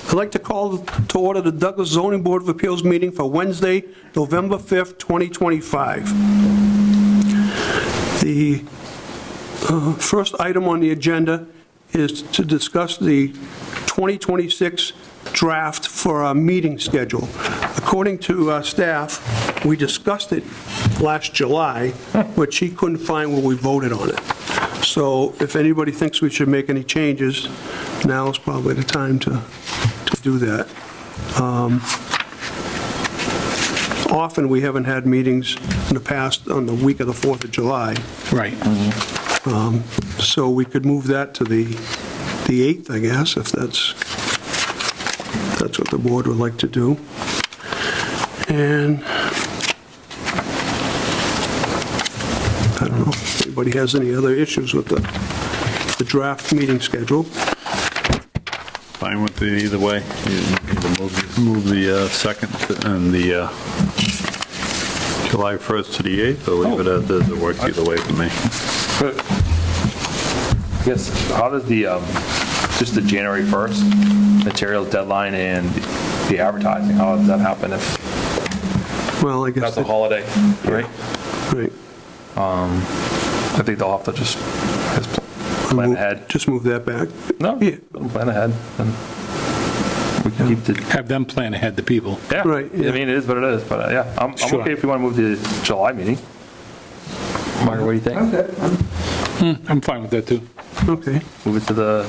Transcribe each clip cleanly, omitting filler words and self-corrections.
I'd like to call to order the Douglas Zoning Board of Appeals meeting for Wednesday, November 5th, 2025. The first item on the agenda is to discuss the 2026 draft for our meeting schedule. According to our staff, we discussed it last July, but she couldn't find where we voted on it. So if anybody thinks we should make any changes, now is probably the time to do that. Often we haven't had meetings in the past on the week of the 4th of July. Right. So we could move that to the 8th, I guess, if that's what the board would like to do. And I don't know if anybody has any other issues with the draft meeting schedule. Fine with it either way. Either move the 2nd and the July 1st to the 8th, or leave it as is. It works either way for me. But I guess, how does just the January 1st materials deadline and the advertising, how does that happen if Well, I guess that's a holiday, right? Right. I think they'll have to just plan ahead. Just move that back. No, Yeah. plan ahead, and we can keep the, Have them plan ahead, the people. yeah. Right, yeah. I mean, it is what it is, but yeah, I'm Sure. okay if you want to move the July meeting. Margaret, what do you think? I'm fine with that, too. Okay. Move it to the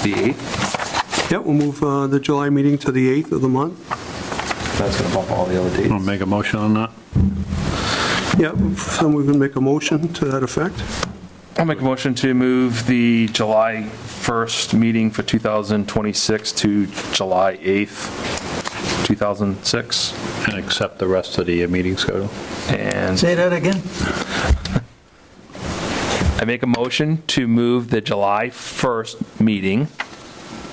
8th? Yeah, we'll move the July meeting to the 8th of the month. That's going to bump all the other dates. Want to make a motion on that? Yeah, someone can make a motion to that effect. I'll make a motion to move the July 1st meeting for 2026 to July 8th, 2006. And accept the rest of the meeting schedule? And Say that again? I make a motion to move the July 1st meeting,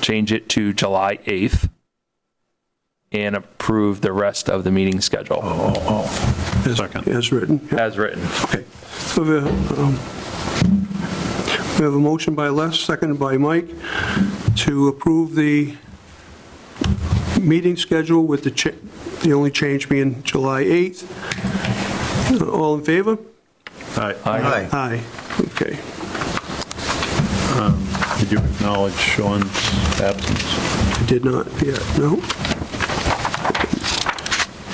change it to July 8th, and approve the rest of the meeting schedule Second. As written. Yeah. as written. Okay. So we have a motion by Les, seconded by Mike, to approve the meeting schedule with the only change being July 8th. All in favor? Aye. Aye. Aye. Okay. Did you acknowledge Sean's absence? I did not yet, no.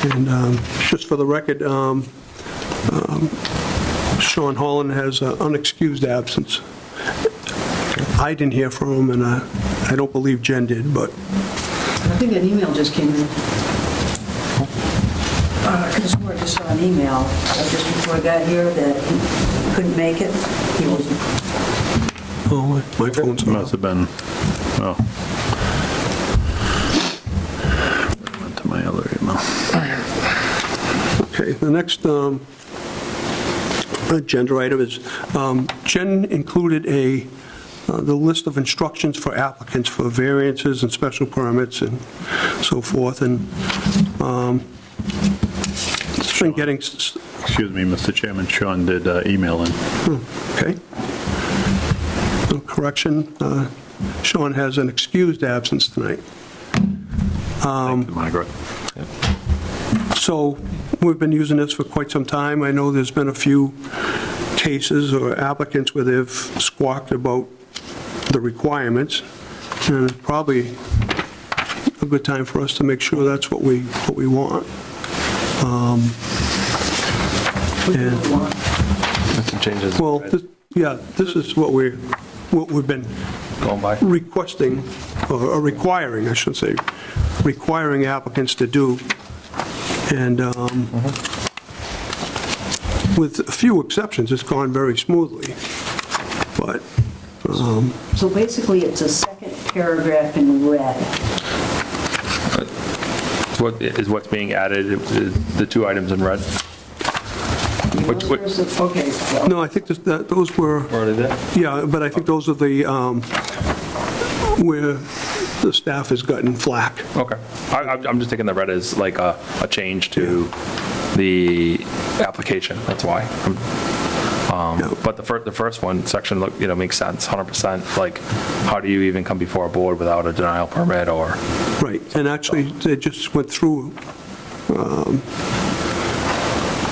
And just for the record, Sean Holland has an unexcused absence. I didn't hear from him, and I don't believe Jen did, but I think an email just came in. I just saw an email just before I got here that he couldn't make it. He wasn't. oh, my phone's Must off. have been, oh. Went to my other email. Okay, the next agenda item is, Jen included the list of instructions for applicants for variances and special permits and so forth, and it's been getting, Excuse me, Mr. Chairman, Sean did email in. okay. Correction, Sean has an excused absence tonight. Thank you, Margaret. So we've been using this for quite some time. I know there's been a few cases or applicants where they've squawked about the requirements, and it's probably a good time for us to make sure that's what we want. And, Make some changes. well, this is what we've been Going by. requesting, or requiring, I should say, requiring applicants to do. And with a few exceptions, it's gone very smoothly. But, So basically, it's a second paragraph in red. What's being added, is the two items in red? Which- Okay. well, no, I think those were, Already there? yeah, but I think those are the, where the staff has gotten flack. Okay. I'm just taking the red as like a change to the application, that's why. But the first one, section, makes sense, 100%. Like, how do you even come before a board without a denial permit or? Right, and actually, they just went through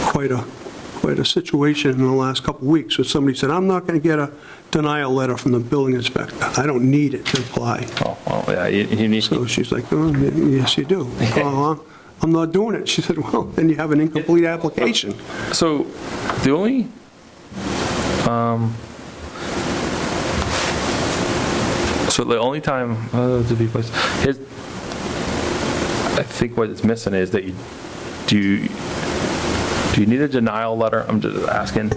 quite a situation in the last couple of weeks where somebody said, I'm not going to get a denial letter from the building inspector. I don't need it to apply. Oh, well, yeah, you need. So she's like, oh, yes, you do. Oh, I'm not doing it. She said, well, then you have an incomplete application. So the only, so the only time, to be placed, I think what is missing is that do you need a denial letter? I'm just asking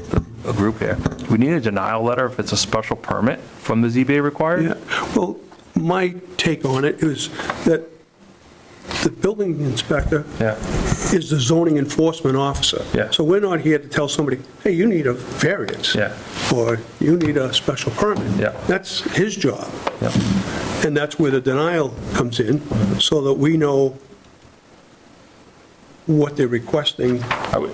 a group here. Do we need a denial letter if it's a special permit from the ZBA required? Yeah, well, my take on it is that the building inspector Yeah. is the zoning enforcement officer. Yeah. So we're not here to tell somebody, hey, you need a variance. Yeah. Or you need a special permit. Yeah. That's his job. Yeah. And that's where the denial comes in, so that we know what they're requesting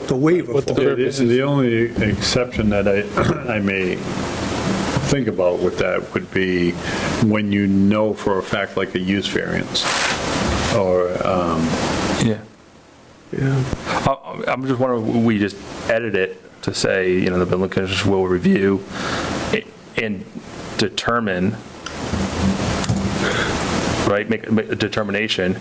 the waiver for. The only exception that I may think about with that would be when you know for a fact, like a use variance, or, Yeah. Yeah. I'm just wondering, we just edit it to say, the building commissioner will review and determine, right, make a determination,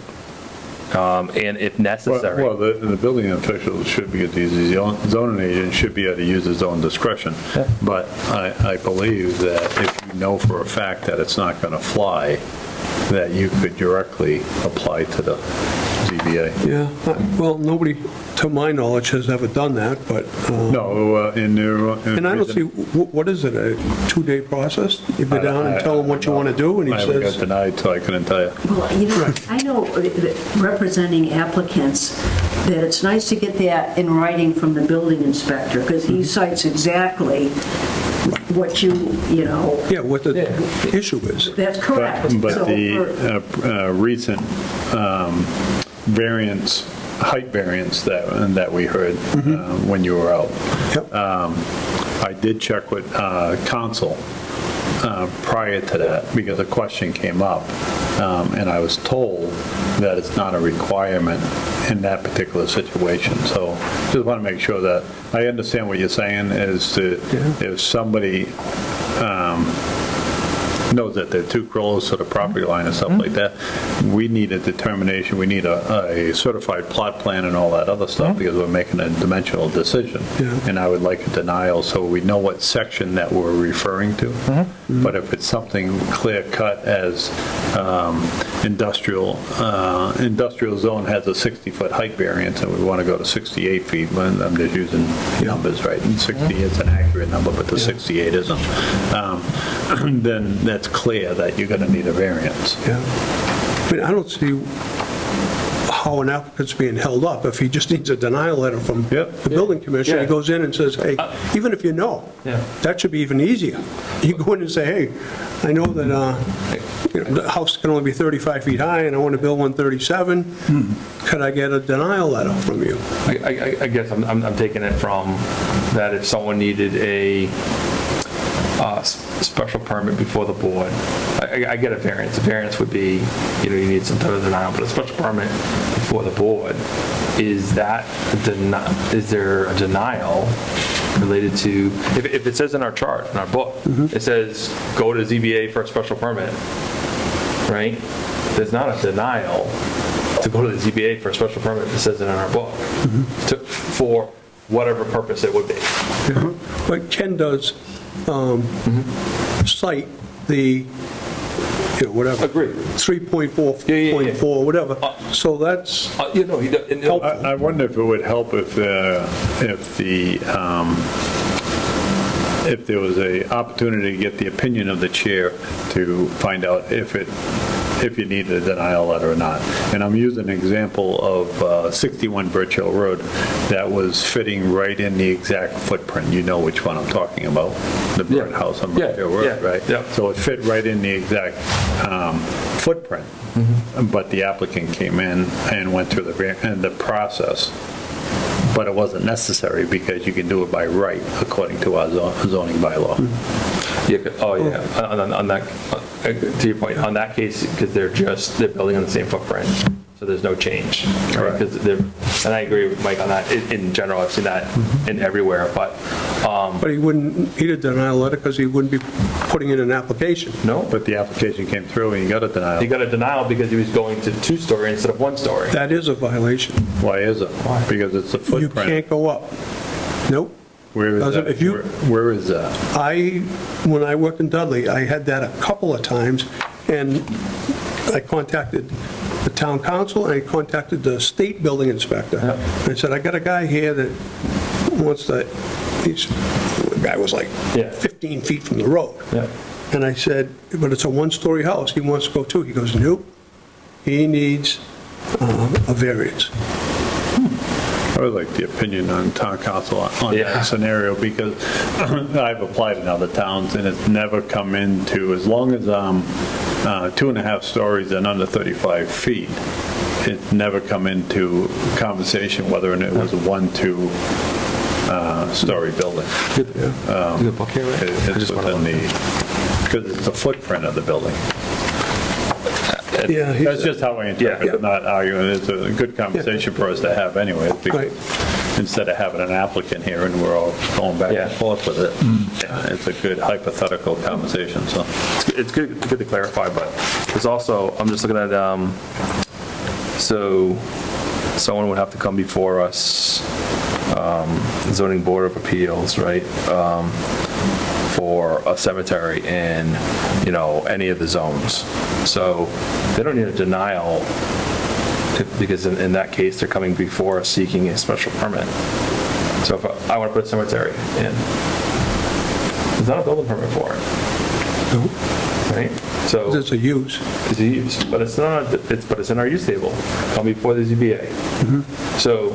and if necessary. well, the building official should be, the zoning agent should be able to use his own discretion. Yeah. But I believe that if you know for a fact that it's not going to fly, that you could directly apply to the ZBA. Yeah, well, nobody, to my knowledge, has ever done that, but. No, And I don't see, what is it, a 2-day process? You go down and tell him what you want to do, and he I haven't got says, denied, so I couldn't tell you. Well, I know that representing applicants, that it's nice to get that in writing from the building inspector, because he cites exactly what you know. yeah, what the issue is. That's correct. But So the recent height variance that we heard when you were out, Yep. I did check with council prior to that, because a question came up, and I was told that it's not a requirement in that particular situation. So just want to make sure that, I understand what you're saying, is that if somebody knows that they're too close to the property line and stuff like that, we need a determination, we need a certified plot plan and all that other stuff, because we're making a dimensional decision. And I would like a denial so we know what section that we're referring to. But if it's something clear cut as industrial zone has a 60-foot height variance and we want to go to 68 feet, when I'm just using numbers, right? And 60 is an accurate number, but the 68 isn't. Then that's clear that you're going to need a variance. Yeah. I mean, I don't see how an applicant's being held up if he just needs a denial letter from the building commissioner. He goes in and says, hey, even if you know, that should be even easier. You go in and say, hey, I know that the house can only be 35 feet high and I want to build 137. Could I get a denial letter from you? I guess I'm taking it from that if someone needed a special permit before the board, I get a variance. A variance would be, you need some type of denial, but a special permit before the board, is there a denial related to, if it says in our chart, in our book, it says go to ZBA for a special permit, right? There's not a denial to go to the ZBA for a special permit that says it in our book, for whatever purpose it would be. But Ken does cite the, whatever. Agreed. 3.4.4, whatever. So that's helpful. I wonder if it would help if there was a opportunity to get the opinion of the chair to find out if you need a denial letter or not. And I'm using an example of 61 Birch Hill Road that was fitting right in the exact footprint. You know which one I'm talking about, the Birch House on Birch Hill Road, right? Yeah. So it fit right in the exact footprint, but the applicant came in and went through the process but it wasn't necessary because you can do it by right according to our zoning bylaw. Yeah, on that, to your point, on that case, because they're building on the same footprint, so there's no change. Correct. And I agree with Mike on that. In general, I've seen that in everywhere, but, But he wouldn't need a denial letter because he wouldn't be putting in an application. no. But the application came through and you got a denial. He got a denial because he was going to 2-story instead of 1-story. That is a violation. Why is it? Why? Because it's a You footprint. can't go up. Nope. Where is Doesn't- that? if you- Where is that? When I worked in Dudley, I had that a couple of times, and I contacted the town council, and I contacted the state building inspector. Yeah. I said, I got a guy here that wants to, the guy was like Yeah. 15 feet from the road. Yeah. And I said, but it's a 1-story house, he wants to go 2. He goes, nope, he needs a variance. I would like the opinion on town council on Yeah. that scenario, because I've applied in other towns, and it's never come into, as long as I'm 2.5 stories and under 35 feet, it's never come into conversation whether it was a 1-2 story building. Good book here, right? It's within because it's the footprint of the building. Yeah, That's just how I interpret Yeah. it, not arguing. It's a good conversation for us to have anyway, because Right. instead of having an applicant here and we're all going back Yeah. and forth with it, it's a good hypothetical conversation, so. It's good to clarify, but there's also, I'm just looking at, so someone would have to come before us, zoning board of appeals, right? For a cemetery in, any of the zones. So they don't need a denial because in that case, they're coming before us seeking a special permit. So if I want to put a cemetery in, there's not a building permit for it. No, Right? So it's a use. it's a use, but it's not, but it's in our use table, come before the ZBA. So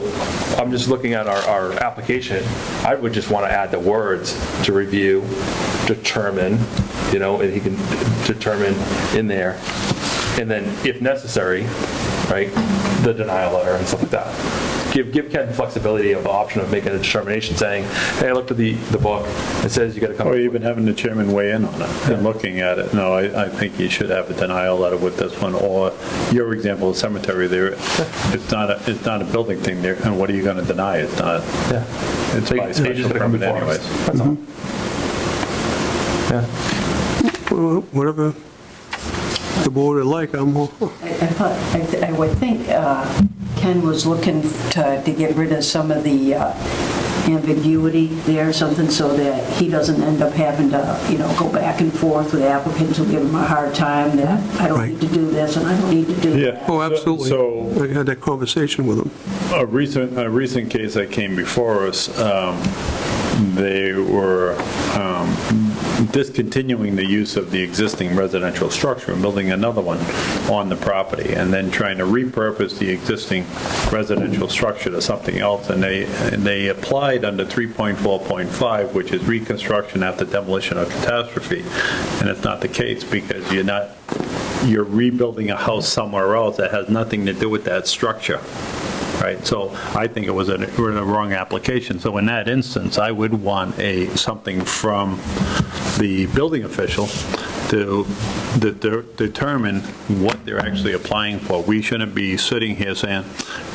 I'm just looking at our application, I would just want to add the words to review, determine, and he can determine in there, and then if necessary, right, the denial letter and stuff like that. Give Ken flexibility of the option of making a determination saying, hey, I looked at the book, it says you got to come. Or even having the chairman weigh in on it and looking at it. No, I think you should have a denial letter with this one, or your example of cemetery there, it's not a building thing there, and what are you going to deny? It's not, Yeah. it's So by you just special gotta come permit before anyways. us. That's all. Yeah. Well, whatever the board would like, I'm, I would think Ken was looking to get rid of some of the ambiguity there, something so that he doesn't end up having to, go back and forth with applicants who give him a hard time that I don't need to do this and I don't need to do Yeah. that. oh, absolutely. So- I had that conversation with him. A recent case that came before us, they were discontinuing the use of the existing residential structure and building another one on the property, and then trying to repurpose the existing residential structure to something else, and they applied under 3.4.5, which is reconstruction after demolition or catastrophe, and it's not the case because you're rebuilding a house somewhere else that has nothing to do with that structure. Right, so I think it was a wrong application. So in that instance, I would want something from the building official to determine what they're actually applying for. We shouldn't be sitting here saying,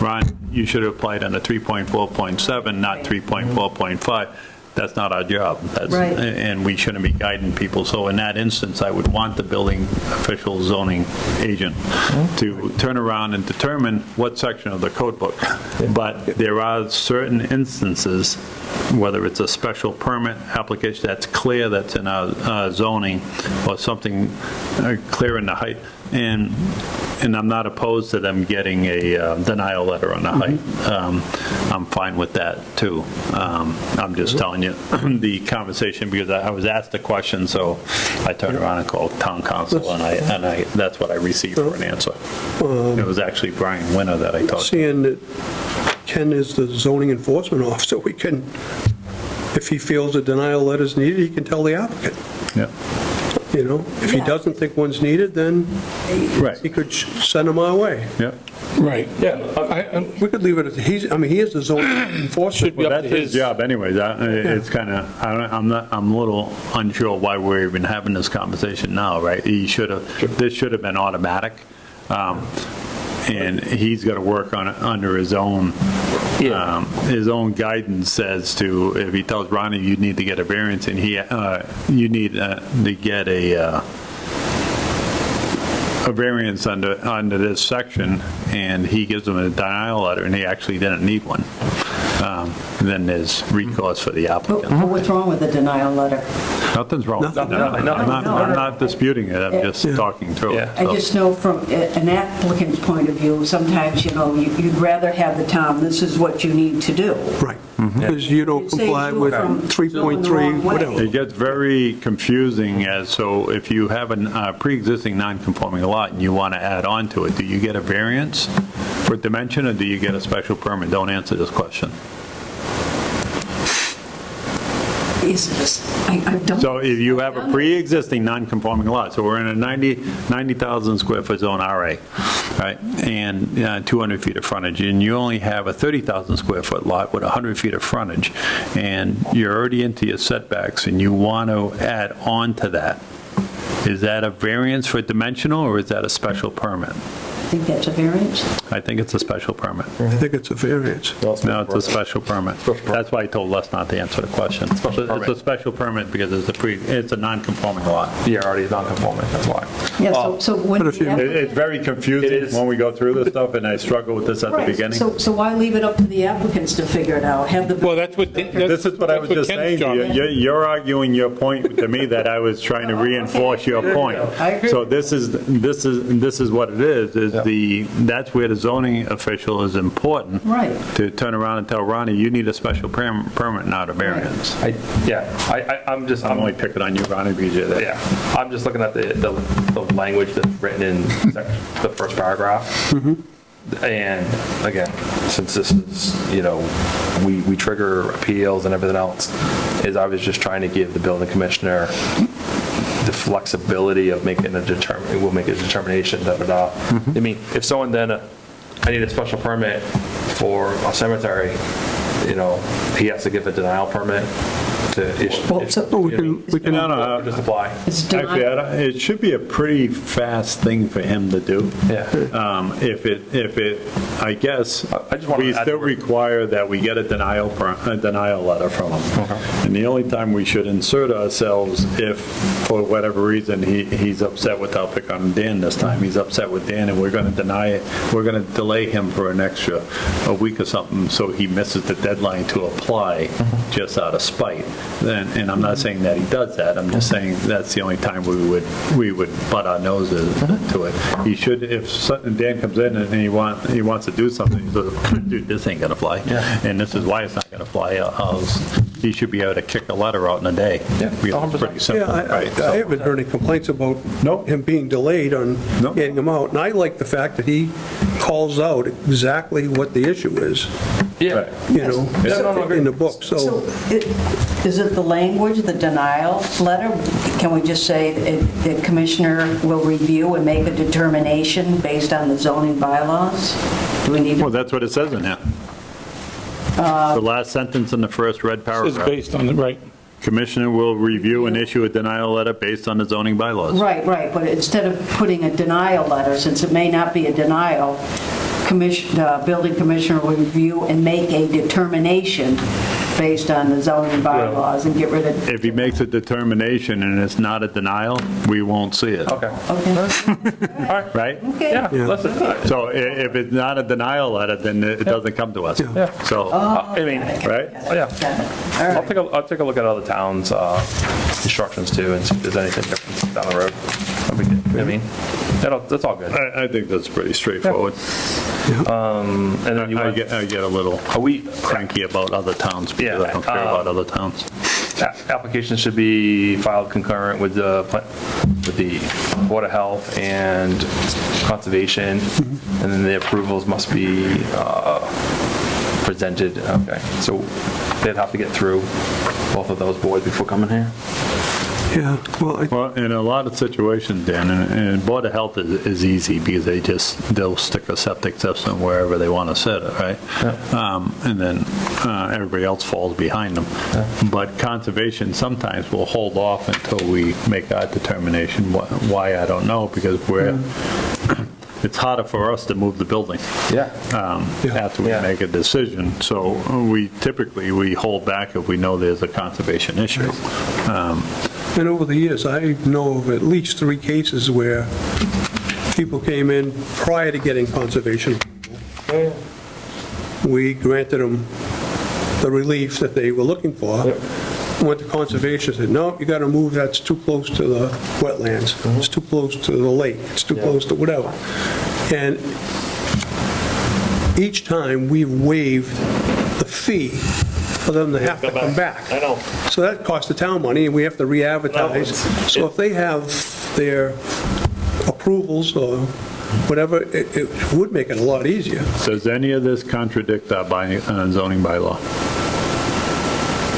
Ron, you should have applied under 3.4.7, not 3.4.5. That's not our job. Right. And we shouldn't be guiding people. So in that instance, I would want the building official zoning agent to turn around and determine what section of the code book. But there are certain instances, whether it's a special permit application that's clear that's in our zoning, or something clear in the height, and I'm not opposed to them getting a denial letter on the height. I'm fine with that, too. I'm just telling you the conversation, because I was asked a question, so I turned around and called town council, and that's what I received for an answer. It was actually Brian Winter that I talked to. Seeing that Ken is the zoning enforcement officer, we can, if he feels a denial letter is needed, he can tell the applicant. Yeah. If he doesn't think one's needed, then Right. he could send them our way. Yeah. Right. Yeah. We could leave it as, he is the zoning enforcement. Should be Well, up that's to his his. job anyways. It's kind of, I'm a little unsure why we're even having this conversation now, right? This should have been automatic. And he's got to work on it under his own guidance as to, if he tells Ronnie you need to get a variance and you need to get a variance under this section, and he gives him a denial letter and he actually didn't need one, then there's recourse for the applicant. But what's wrong with the denial letter? Nothing's wrong. Nothing. I'm not disputing it, I'm just talking through it. Yeah. I just know from an applicant's point of view, sometimes, you'd rather have the town, this is what you need to do. Right, because you don't It saves comply you with from 3.3, going the wrong way. whatever. It gets very confusing so if you have a pre-existing non-conforming lot and you want to add on to it, do you get a variance for dimension or do you get a special permit? Don't answer this question. Is this, I don't. So if you have a pre-existing non-conforming lot, so we're in a 90,000 square foot zone RA, right, and 200 feet of frontage, and you only have a 30,000 square foot lot with 100 feet of frontage, and you're already into your setbacks, and you want to add on to that, is that a variance for dimensional, or is that a special permit? I think that's a variance. I think it's a special permit. I think it's a variance. No, it's a special permit. That's why I told Les not to answer the question. It's a special permit because it's a non-conforming lot. Yeah, already non-conforming, that's why. Yeah, so when But if you- the applicant- It's very confusing It is. when we go through this stuff, and I struggle with this at the Right, beginning. so why leave it up to the applicants to figure it out? Have the. Well, that's what. This is what I was just saying. You're arguing your point to me that I was trying to reinforce your point. I agree. So this is what it is that's where the zoning official is important. Right. To turn around and tell Ronnie, you need a special permit, not a variance. I'm just, I'm only picking on you, Ronnie, because you're there. yeah, I'm just looking at the language that's written in the first paragraph. And again, since this is, we trigger appeals and everything else, I was just trying to give the building commissioner the flexibility of we'll make a determination, da-da-da. I mean, if someone then, I need a special permit for a cemetery, he has to give a denial permit to issue. Well, so- We can, No, Just apply. It's denied. Actually, it should be a pretty fast thing for him to do. Yeah. I guess, I just wanted we to add still the- require that we get a denial letter from him. And the only time we should insert ourselves if, for whatever reason, he's upset with, I'll pick on Dan this time, he's upset with Dan and we're going to deny it, we're going to delay him for a week or something so he misses the deadline to apply just out of spite. And I'm not saying that he does that, I'm just saying that's the only time we would butt our noses to it. He should, if Dan comes in and he wants to do something, he says, dude, this ain't gonna fly. Yeah. And this is why it's not gonna fly. He should be able to kick a letter out in a day. Yeah, Because it's pretty simple, yeah, right? I haven't heard any complaints about Nope. him being delayed on Nope. getting him out. And I like the fact that he calls out exactly what the issue is, Yeah. in the book, So is it the language, the denial letter? Can we just say the commissioner will review and make a determination based on the zoning bylaws? Do we need Well, to? that's what it says in there. The last sentence in the first red It's paragraph. based on the, right. Commissioner will review and issue a denial letter based on the zoning bylaws. Right, but instead of putting a denial letter, since it may not be a denial, building commissioner will review and make a determination based on the zoning bylaws and get rid of. If he makes a determination and it's not a denial, we won't see it. Okay. Okay. Right? Okay. Yeah, Yeah. listen, So if it's not a denial letter, then it doesn't come to us. Yeah. So, I mean, right? yeah. Got it. All right. I'll take a look at other towns' instructions too, and see if there's anything different down the road. That'd be good. I mean, that's all good. I think that's pretty straightforward. And then you I want, get a little are we, cranky about other towns because I don't care about other towns. applications should be filed concurrent with the Board of Health and Conservation, and then the approvals must be presented. Okay, so they'd have to get through both of those boards before coming here? Yeah, well, Well, in a lot of situations, Dan, and Board of Health is easy because they'll stick a septic system wherever they want to set it, right? And then everybody else falls behind them. But conservation sometimes will hold off until we make our determination. Why, I don't know, because it's harder for us to move the building. After we make a decision. So we typically hold back if we know there's a conservation issue. and over the years, I know of at least 3 cases where people came in prior to getting conservation approval. We granted them the relief that they were looking for. Went to conservation, said, no, you got to move, that's too close to the wetlands, it's too close to the lake, it's too close to whatever. And each time we waived the fee for them to have to come back. I know. So that costs the town money, and we have to re-advertise. So if they have their approvals or whatever, it would make it a lot easier. Does any of this contradict our zoning bylaw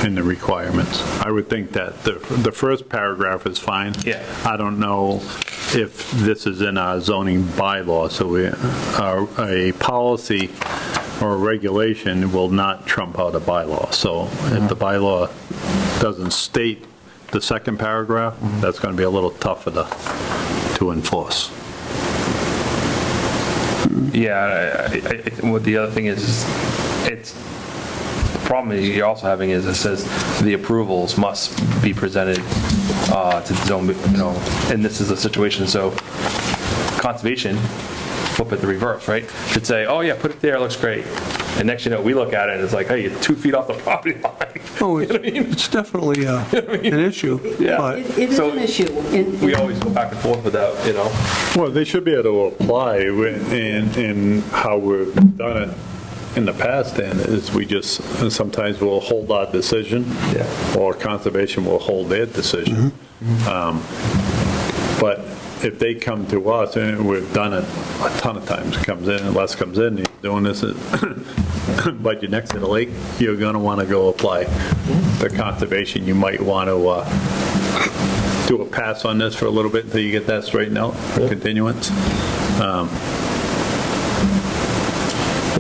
in the requirements? I would think that the first paragraph is fine. Yeah. I don't know if this is in our zoning bylaw, so a policy or a regulation will not trump out a bylaw. So if the bylaw doesn't state the second paragraph, that's going to be a little tougher to enforce. Yeah, what the other thing is, it's, the problem is you're also having is it says the approvals must be presented to the zone, and this is a situation, so conservation, flip it the reverse, right? Could say, oh yeah, put it there, it looks great. And next you know, we look at it and it's like, hey, you're 2 feet off the property line. Oh, You know what I mean? it's definitely an issue. Yeah. But It is So an issue. And- We always go back and forth with that, Well, they should be able to apply in how we've done it in the past, and is we just, sometimes we'll hold our decision, or conservation will hold their decision. But if they come to us, and we've done it a ton of times, comes in, and Les comes in, he's doing this, but you're next to the lake, you're going to want to go apply the conservation. You might want to do a pass on this for a little bit until you get that straightened out, for continuance.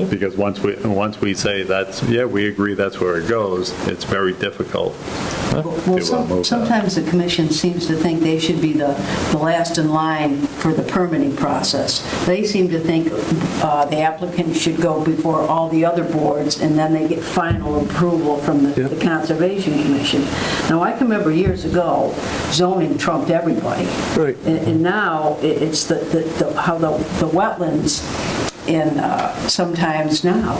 Because once we say that's, we agree that's where it goes, it's very difficult Well, to move that. sometimes the commission seems to think they should be the last in line for the permitting process. They seem to think the applicant should go before all the other boards, and then they get final approval from the Conservation Commission. Now, I can remember years ago, zoning trumped everybody. Right. And now, it's how the wetlands, and sometimes now,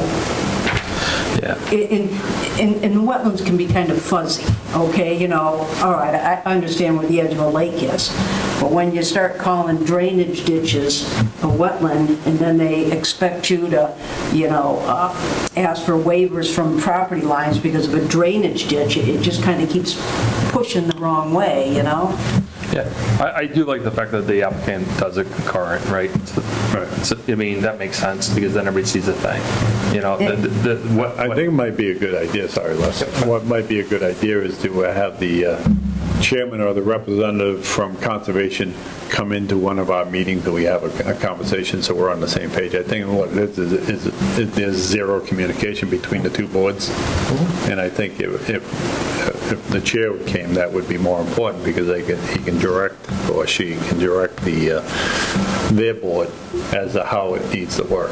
and the wetlands can be kind of fuzzy, okay? All right, I understand where the edge of a lake is, but when you start calling drainage ditches a wetland, and then they expect you to, ask for waivers from property lines because of a drainage ditch, it just kind of keeps pushing the wrong way, Yeah, I do like the fact that the applicant does it concurrent, right? So, I mean, that makes sense, because then everybody sees the thing, I think it might be a good idea, sorry, Les. What might be a good idea is to have the chairman or the representative from Conservation come into one of our meetings and we have a conversation so we're on the same page. I think what it is there's zero communication between the two boards. And I think if the chair came, that would be more important, because he can direct, or she can direct their board as to how it needs to work.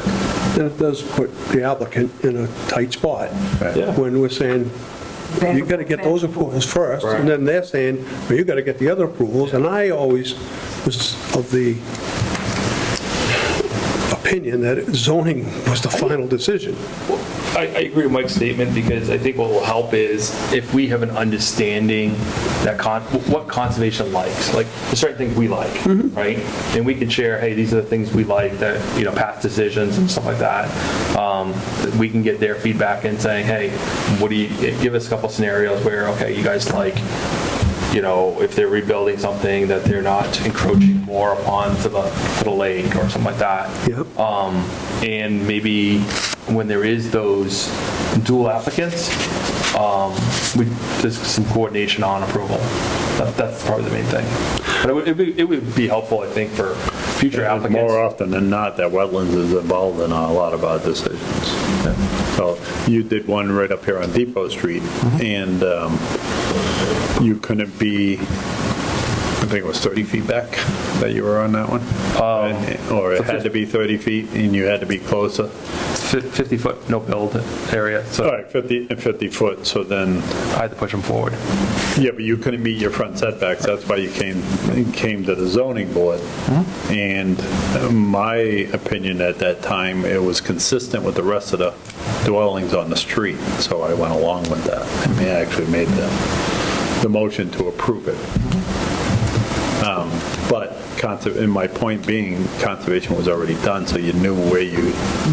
that does put the applicant in a tight spot. Right. When we're saying, you got to get those approvals first, and then they're saying, well, you got to get the other approvals, and I always was of the opinion that zoning was the final decision. I agree with Mike's statement, because I think what will help is if we have an understanding that what conservation likes. Like, there's certain things we like, right? And we can share, hey, these are the things we like, that, past decisions and stuff like that. We can get their feedback and saying, hey, what do you, give us a couple scenarios where, okay, you guys like, if they're rebuilding something, that they're not encroaching more upon to the lake or something like that. Yep. And maybe when there is those dual applicants, There's some coordination on approval. That's probably the main thing. But it would be helpful, I think, for future applicants. More often than not, that wetlands is involved in a lot of our decisions. So you did one right up here on Depot Street, and you couldn't be, I think it was 30 feet back that you were on that one? Or it had to be 30 feet and you had to be closer? 50-foot no build area, so All right, 50 foot, so then, I had to push them forward. yeah, but you couldn't meet your front setbacks, that's why you came to the zoning board. And my opinion at that time, it was consistent with the rest of the dwellings on the street, so I went along with that. And they actually made the motion to approve it. But in my point being, conservation was already done, so you knew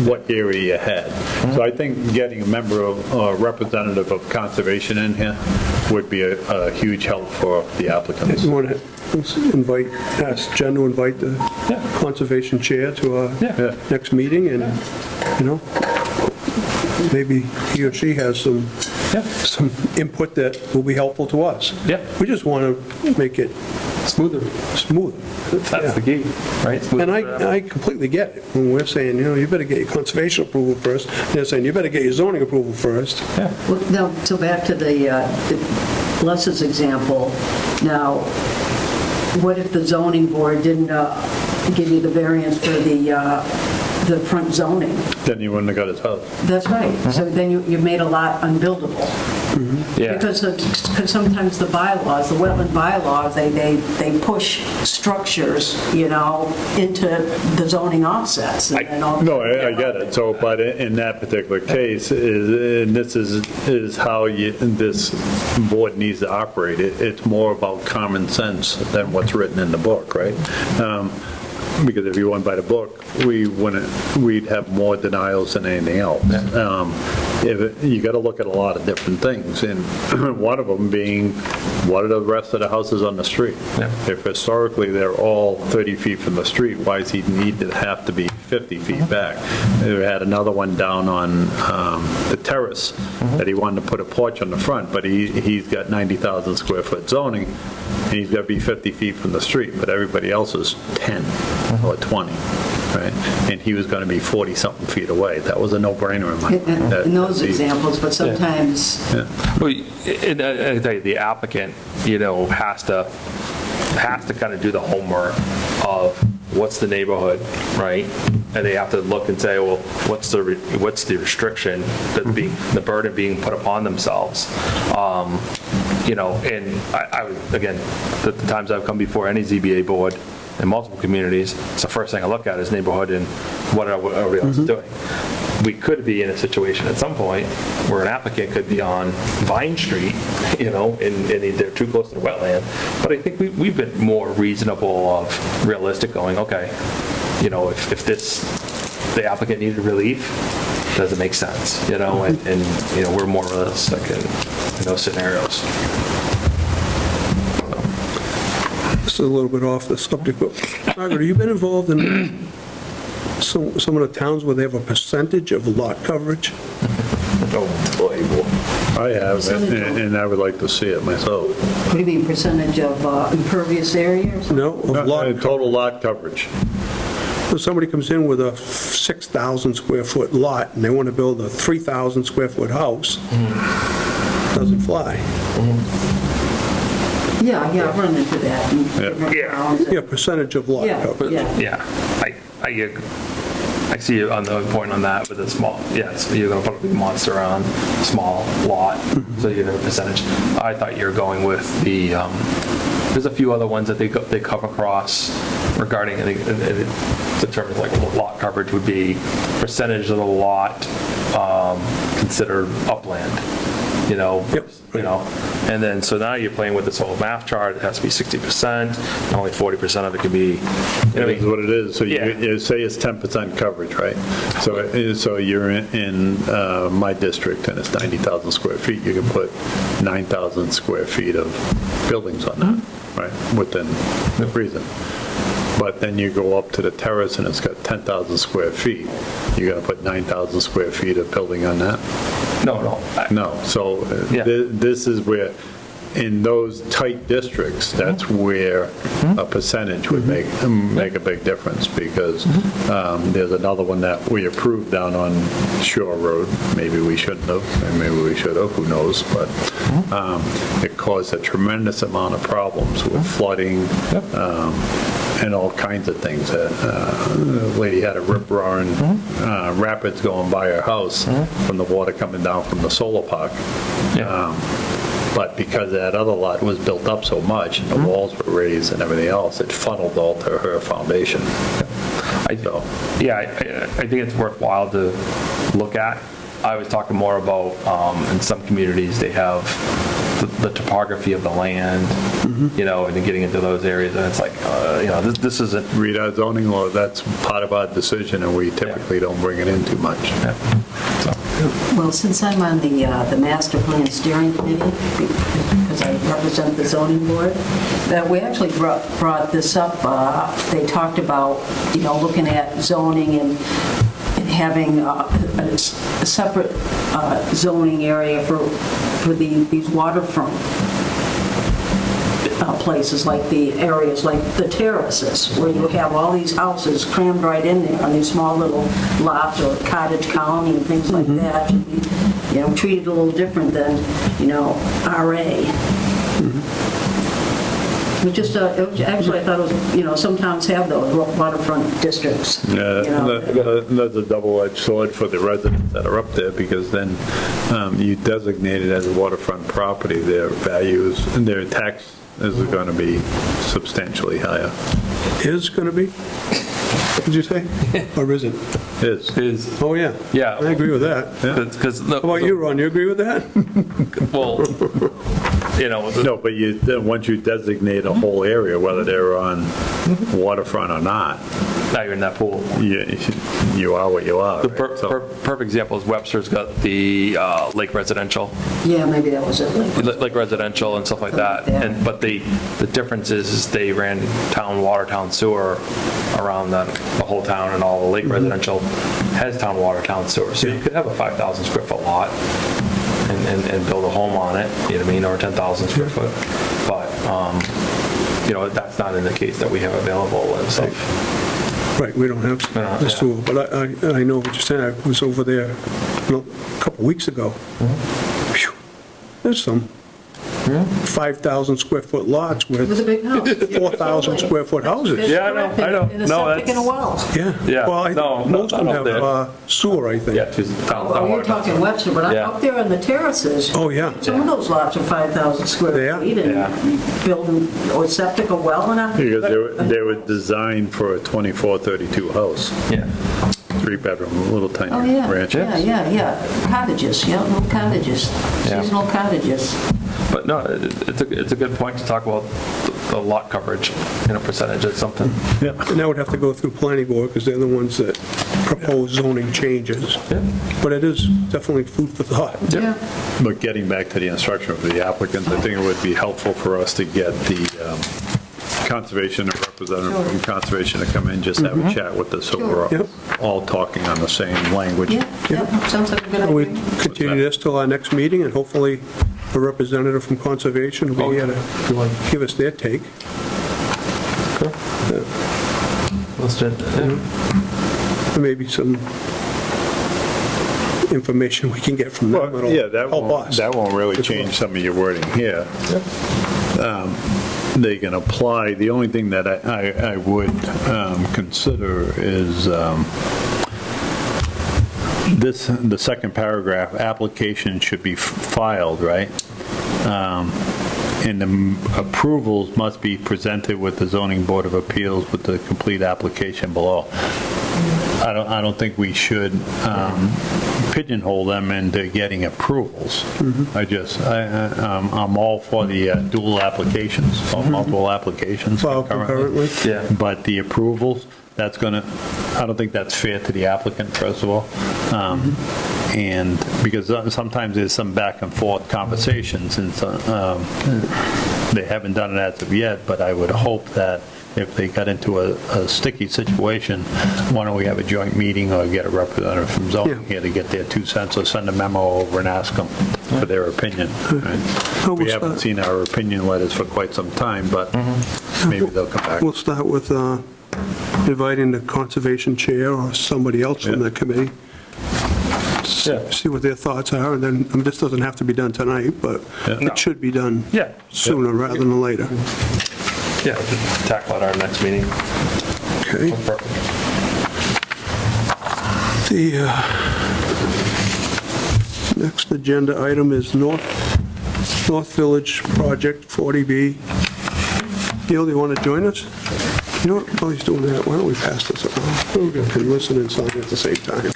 what area you had. So I think getting a representative of conservation in here would be a huge help for the applicants. You want to ask Jen to invite the conservation chair to our Yeah. next meeting, and, maybe he or she has some input that will be helpful to us. Yeah. We just want to make it Smoother. smooth. That's the key, right? And I completely get it. When we're saying, you better get your conservation approval first, and they're saying, you better get your zoning approval first. Yeah. Well, now, so back to the Les's example. Now, what if the zoning board didn't give you the variance for the front zoning? Then you wouldn't have got his house. That's right. So then you made a lot unbuildable. Yeah. Because sometimes the bylaws, the wetland bylaws, they push structures, into the zoning offsets. And then all- No, I get it. So, but in that particular case, and this is how this board needs to operate. It's more about common sense than what's written in the book, right? Because if you went by the book, we'd have more denials than anything else. You got to look at a lot of different things, and one of them being, what are the rest of the houses on the street? Yeah. If historically they're all 30 feet from the street, why does he need to have to be 50 feet back? We had another one down on the terrace that he wanted to put a porch on the front, but he's got 90,000 square foot zoning, and he's got to be 50 feet from the street, but everybody else is 10 or 20, right? And he was going to be 40-something feet away. That was a no-brainer in my mind. in those examples, but sometimes, Well, and I tell you, the applicant, has to kind of do the homework of what's the neighborhood, right? And they have to look and say, well, what's the restriction that's the burden being put upon themselves? And I would, again, the times I've come before any ZBA board in multiple communities, it's the first thing I look at is neighborhood and what everybody else is doing. We could be in a situation at some point where an applicant could be on Vine Street, and they're too close to the wetland. But I think we've been more reasonable of realistic going, okay, if the applicant needed relief, does it make sense, and we're more realistic in those scenarios. This is a little bit off the subject, but Margaret, have you been involved in some of the towns where they have a percentage of lot coverage? I have, and I would like to see it myself. what do you mean, percentage of impervious area or something? No, of lot. Total lot coverage. So somebody comes in with a 6,000 square foot lot, and they want to build a 3,000 square foot house. Doesn't fly. Yeah, I've run into that. Yeah, percentage of lot Yeah, coverage. yeah. I see you on the point on that with a small, yes, you're going to put a big monster on a small lot, so you have a percentage. I thought you were going with the, there's a few other ones that they come across regarding, I think, the terms like lot coverage would be percentage of the lot considered upland. Yep. And then, so now you're playing with this whole math chart, it has to be 60%, and only 40% of it can be, It is what it is. So Yeah. you say it's 10% coverage, right? So you're in my district, and it's 90,000 square feet. You can put 9,000 square feet of buildings on that, right, within reason. But then you go up to the terrace, and it's got 10,000 square feet. You're going to put 9,000 square feet of building on that? No. No, so Yeah. this is where, in those tight districts, that's where a percentage would make a big difference, because there's another one that we approved down on Shore Road. Maybe we shouldn't have, and maybe we should have, who knows, but it caused a tremendous amount of problems with flooding, and all kinds of things. A lady had a rip-roaring rapids going by her house from the water coming down from the solar park. But because that other lot was built up so much, and the walls were raised and everything else, it funneled all to her foundation. I think it's worthwhile to look at. I was talking more about, in some communities, they have the topography of the land, you know, and then getting into those areas, and it's like, you know, this isn't. Read our zoning law, that's part of our decision, and we typically don't bring it in too much. Well, since I'm on the master plan steering committee, because I represent the zoning board, that we actually brought this up. They talked about, you know, looking at zoning and having a separate zoning area for these waterfront places, like the areas like the terraces, where you have all these houses crammed right in there on these small little lots or cottage colony and things like that. Should be, you know, treated a little different than, you know, RA. We just, actually, I thought it was, you know, some towns have those waterfront districts. Yeah, you know. that's a double-edged sword for the residents that are up there, because then you designate it as a waterfront property, their values and their tax is going to be substantially higher. Is going to be? Did you say? Or is it? Is. Oh, yeah. Yeah. I agree with that. Because How about you, Ron? You agree with that? well, you know, No, but then once you designate a whole area, whether they're on waterfront or not, now you're in that pool. you are what you are. The right? So- perfect example is Webster's got the lake residential, Yeah, maybe that was it. lake residential and stuff like that. Yeah. But the difference is they ran town water, town sewer around the whole town, and all the lake residential has town water, town sewer. So you could have a 5,000 square foot lot and build a home on it, you know what I mean, or 10,000 square foot. But, you know, that's not in the case that we have available and stuff. Right, we don't have the sewer, but I know what you're saying. I was over there a couple weeks ago. Phew. There's some 5,000 square foot lots It was a with big house. 4,000 square foot houses. Yeah, I know. In a No, septic and a well. Yeah. Yeah, Well, no, most of them not up there. have sewer, I think. Yeah, town Oh, you're water, town talking sewer. Webster, but I'm Yeah. up there on the terraces. Oh, yeah. Some of those lots are 5,000 They square are. feet, Yeah. and building, or septic, a well, and a... Because they were designed for a 24-32 house, Yeah. 3-bedroom, little tiny Oh, yeah, ranch. yeah. Cottages, yeah, little cottages, Yeah. seasonal cottages. But no, it's a good point to talk about the lot coverage in a percentage. It's something. And that would have to go through planning board, because they're the ones that propose zoning changes. Yeah. But it is definitely food for thought. Yeah. But getting back to the instruction of the applicant, I think it would be helpful for us to get the conservation representative from conservation to come in, just have a chat with us, so we're Yep. all talking on the same language. Yeah, sounds like a good We idea. continue this till our next meeting, and hopefully a representative from conservation will be here to give us their take. Let's do it. There may be some information we can get from them Well, yeah, that'll help us. that won't really change some of your wording here. They can apply, the only thing that I would consider is the second paragraph, application should be filed, right? And the approvals must be presented with the zoning board of appeals with the complete application below. I don't think we should pigeonhole them into getting approvals. I'm all for the dual applications, multiple applications File concurrently. concurrently. Yeah. But the approvals, I don't think that's fair to the applicant, first of all. And because sometimes there's some back and forth conversations, and they haven't done it as of yet, but I would hope that if they got into a sticky situation, why don't we have a joint meeting or get a representative from zoning Yeah. here to get their 2 cents, or send a memo over and ask them for their opinion. Right? Oh, We we'll haven't start- seen our opinion letters for quite some time, but maybe they'll come back. We'll start with inviting the conservation chair or somebody else from Yeah. the committee. See what their thoughts are, and then, I mean, this doesn't have to be done tonight, but Yeah. it should be done Yeah. sooner rather than later. Yeah, just tackle at our next meeting. Okay? Perfect. The next agenda item is North Village Project 40B. Neil, do you want to join us? You know what, while he's doing that, why don't we pass this around? We can listen and sign at the same time.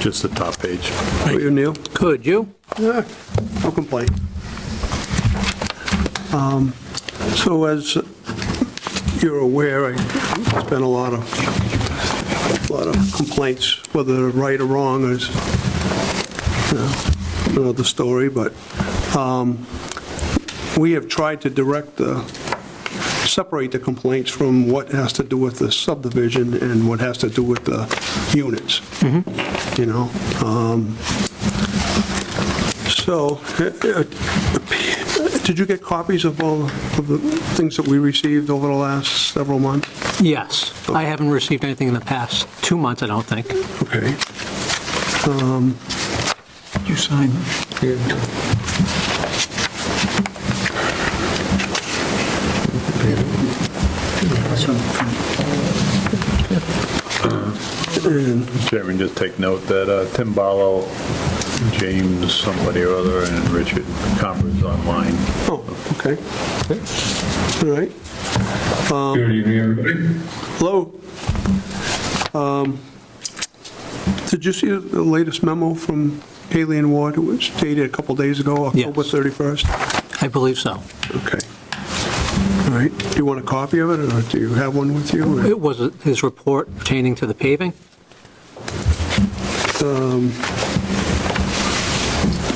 Just the top page. How are you, Neil? Could you? Yeah, no complaint. So as you're aware, there's been a lot of complaints, whether they're right or wrong is another story, but we have tried to separate the complaints from what has to do with the subdivision and what has to do with the units. You know? So, did you get copies of all of the things that we received over the last several months? Yes. I haven't received anything in the past 2 months, I don't think. Okay. You sign them. Chairman, just take note that Tim Barlow, James somebody or other, and Richard Conver's online. Oh, okay. All right. Good evening, everybody. Hello. Did you see the latest memo from Haley and Ward? It was dated a couple days ago, October Yes. 31st? I believe so. Okay. All right. Do you want a copy of it, or do you have one with you? It was his report pertaining to the paving?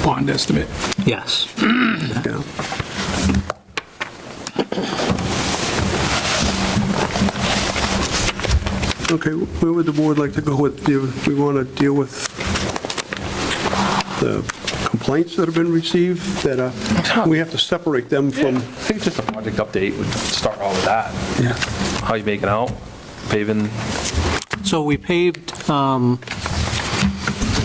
Bond estimate. Yes. Yeah. Okay, where would the board like to go with, do we want to deal with the complaints that have been received, that we have to separate them I from? think just a project update would start all with that. Yeah. How you making out? Paving? So we paved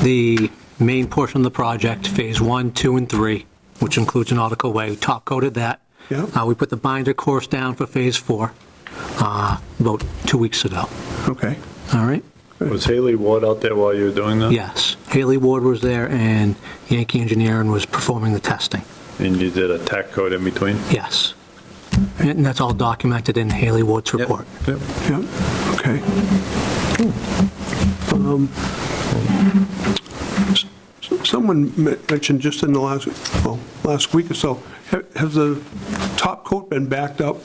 the main portion of the project, Phase 1, 2, and 3, which includes an Nautical Way. We top coated that. Yeah. We put the binder course down for Phase 4 about 2 weeks ago. Okay. All right? Was Haley Ward out there while you were doing that? Yes. Haley Ward was there, and Yankee Engineering was performing the testing. And you did a tack coat in between? Yes. And that's all documented in Haley Ward's report. Yep. Yeah, okay. Someone mentioned just in the last week or so, has the top coat been backed up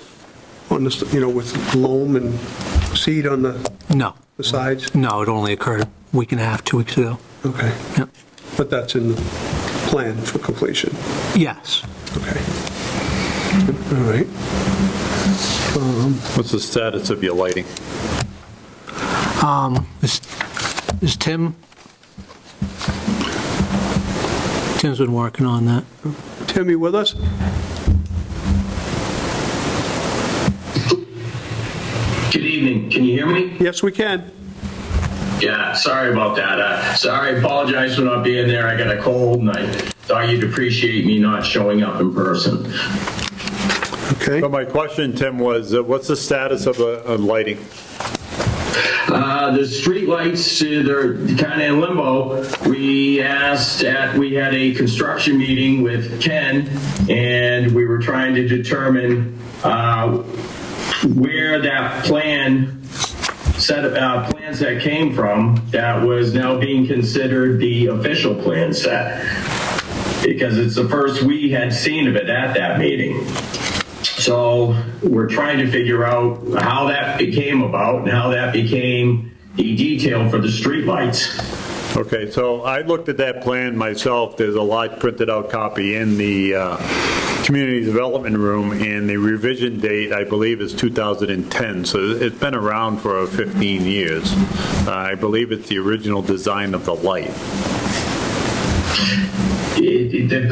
on this, with loam and seed on the No. sides? No, it only occurred a week and a half, 2 weeks ago. Okay. Yep. But that's in the plan for completion? Yes. Okay. All right. What's the status of your lighting? Is Tim? Tim's been working on that. Tim, you with us? Good evening. Can you hear me? Yes, we can. Yeah, sorry about that. Sorry, apologize for not being there. I got a cold and I thought you'd appreciate me not showing up in person. Okay. So my question, Tim, was what's the status of lighting? The street lights, they're kind of in limbo. We had a construction meeting with Ken, and we were trying to determine where that set of plans that came from that was now being considered the official plan set, because it's the first we had seen of it at that meeting. So we're trying to figure out how that became about and how that became the detail for the streetlights. Okay, so I looked at that plan myself. There's a large printed out copy in the community development room, and the revision date, I believe, is 2010. So it's been around for 15 years. I believe it's the original design of the light.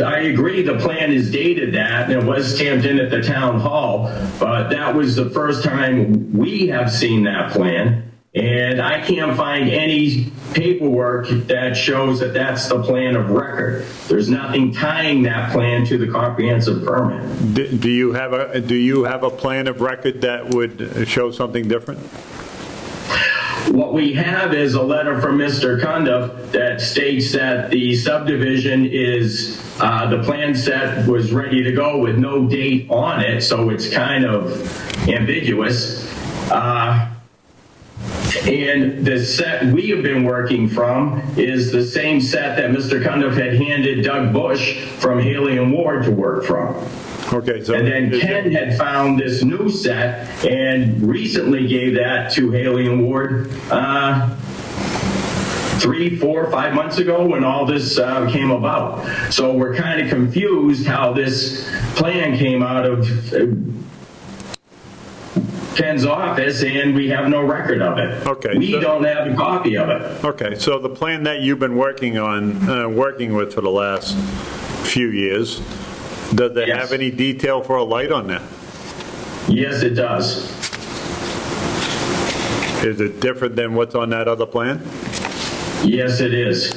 I agree the plan is dated that, and it was stamped in at the town hall, but that was the first time we have seen that plan. And I can't find any paperwork that shows that that's the plan of record. There's nothing tying that plan to the comprehensive permit. Do you have a plan of record that would show something different? What we have is a letter from Mr. Cundiff that states that the subdivision is, the plan set was ready to go with no date on it, so it's kind of ambiguous. And the set we have been working from is the same set that Mr. Cundiff had handed Doug Bush from Haley and Ward to work from. Okay, so... And then Ken had found this new set and recently gave that to Haley and Ward 3, 4, 5 months ago when all this came about. So we're kind of confused how this plan came out of Ken's office, and we have no record of it. Okay. We don't have a copy of it. Okay, so the plan that you've been working with for the last few years, does it have any detail for a light on there? Yes, it does. Is it different than what's on that other plan? Yes, it is.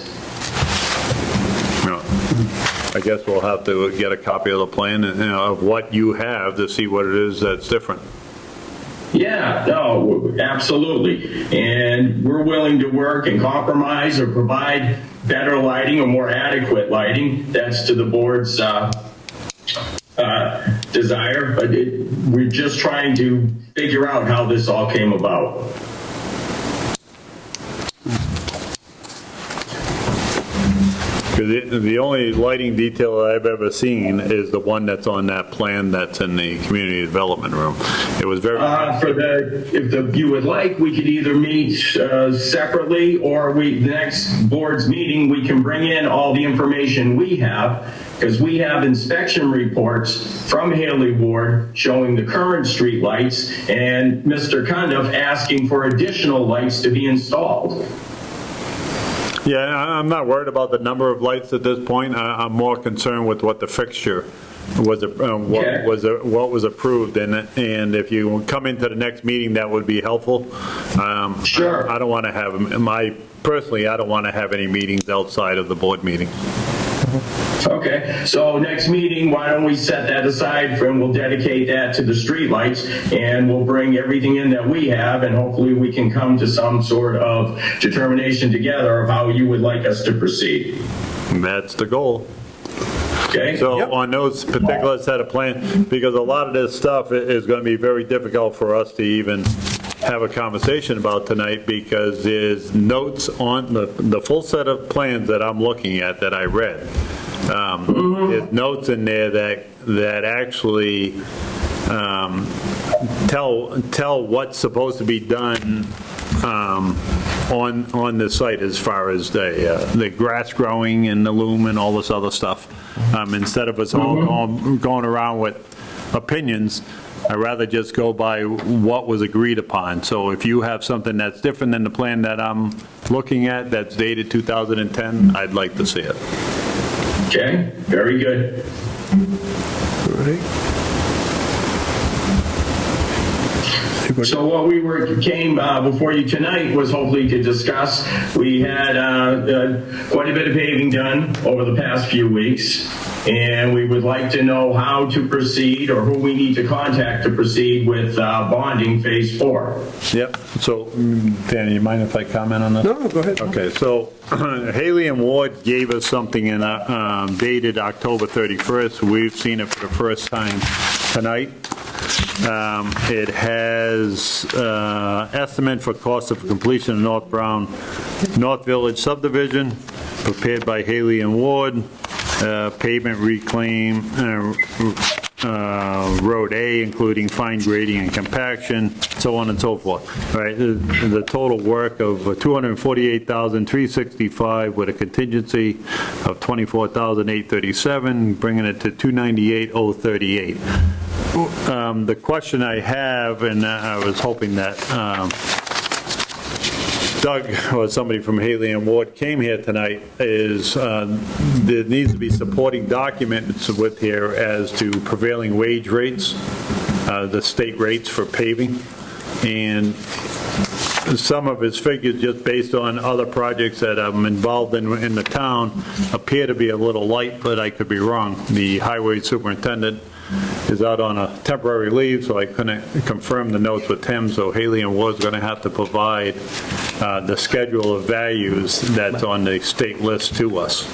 No. I guess we'll have to get a copy of the plan and, of what you have to see what it is that's different. Yeah, no, absolutely. And we're willing to work and compromise or provide better lighting or more adequate lighting. That's to the board's desire, but we're just trying to figure out how this all came about. Because the only lighting detail that I've ever seen is the one that's on that plan that's in the community development room. It was very... If you would like, we could either meet separately, or the next board's meeting, we can bring in all the information we have, because we have inspection reports from Haley Ward showing the current street lights and Mr. Cundiff asking for additional lights to be installed. Yeah, I'm not worried about the number of lights at this point. I'm more concerned with what the fixture was, what was approved, and if you come into the next meeting, that would be helpful. Sure. I don't want to have personally, I don't want to have any meetings outside of the board meeting. Okay, so next meeting, why don't we set that aside and we'll dedicate that to the streetlights, and we'll bring everything in that we have, and hopefully we can come to some sort of determination together of how you would like us to proceed. That's the goal. Okay. So on those particular set of plans, because a lot of this stuff is going to be very difficult for us to even have a conversation about tonight, because there's notes on the full set of plans that I'm looking at that I read. There's notes in there that actually tell what's supposed to be done on the site, as far as the grass growing and the loom and all this other stuff. Instead of us all going around with opinions, I'd rather just go by what was agreed upon. So if you have something that's different than the plan that I'm looking at, that's dated 2010, I'd like to see it. Okay, very good. All right. So what we came before you tonight was hopefully to discuss. We had quite a bit of paving done over the past few weeks, and we would like to know how to proceed, or who we need to contact to proceed with bonding phase 4. Yep. So, Danny, you mind if I comment on that? No, go ahead. Okay, so Haley and Ward gave us something dated October 31st. We've seen it for the first time tonight. It has estimate for cost of completion of North Village subdivision, prepared by Haley and Ward, pavement reclaim Road A, including fine grading and compaction, so on and so forth, right? The total work of $248,365 with a contingency of $24,837, bringing it to $298,038. The question I have, and I was hoping that Doug or somebody from Haley and Ward came here tonight, is there needs to be supporting documents with here as to prevailing wage rates, the state rates for paving, and some of his figures, just based on other projects that I'm involved in the town, appear to be a little light, but I could be wrong. The highway superintendent is out on a temporary leave, so I couldn't confirm the notes with him, so Haley and Ward's going to have to provide the schedule of values that's on the state list to us.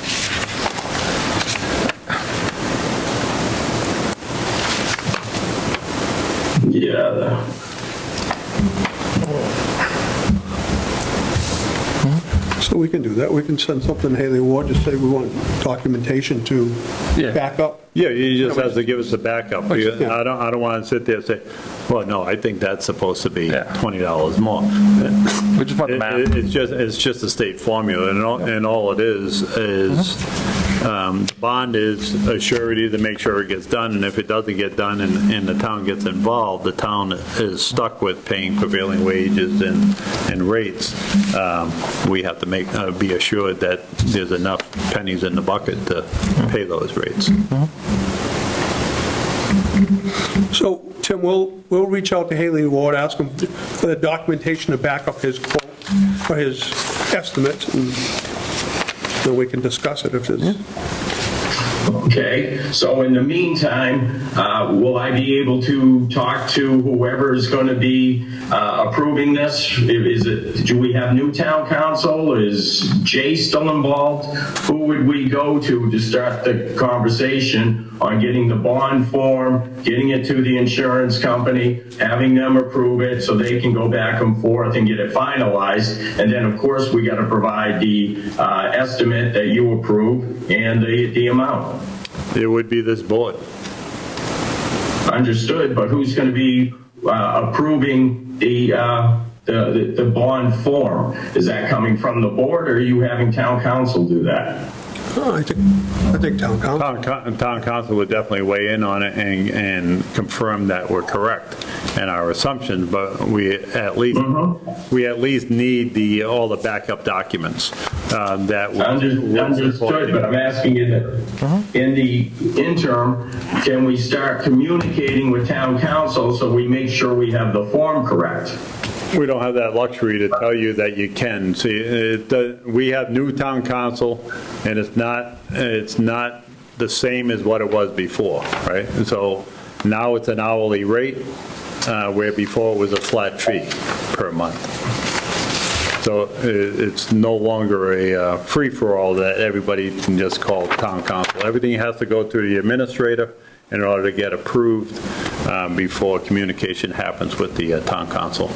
Yeah. So we can do that. We can send something to Haley Ward to say we want documentation to Yeah. back up. Yeah, he just has to give us a backup. I don't want to sit there and say, well, no, I think that's supposed to be Yeah. $20 more. We just want the map. It's just a state formula, and all it is bond is a surety to make sure it gets done, and if it doesn't get done and the town gets involved, the town is stuck with paying prevailing wages and rates. We have to be assured that there's enough pennies in the bucket to pay those rates. So, Tim, we'll reach out to Haley Ward, ask him for the documentation to back up his quote, or his estimates, and then we can discuss it if there's... Okay, so in the meantime, will I be able to talk to whoever is going to be approving this? Do we have new town council? Is Jay still involved? Who would we go to start the conversation on getting the bond form, getting it to the insurance company, having them approve it so they can go back and forth and get it finalized? And then, of course, we got to provide the estimate that you approve and the amount. It would be this board. Understood, but who's going to be approving the bond form? Is that coming from the board, or are you having town council do that? Oh, I think town council. Town council would definitely weigh in on it and confirm that we're correct in our assumptions, but we at least need all the backup documents that will Understood, but I'm asking you that in the interim, can we start communicating with town council so we make sure we have the form correct? We don't have that luxury to tell you that you can. See, we have new town council, and it's not the same as what it was before, right? And so now it's an hourly rate, where before it was a flat fee per month. So it's no longer a free-for-all that everybody can just call town council. Everything has to go through the administrator in order to get approved before communication happens with the town council.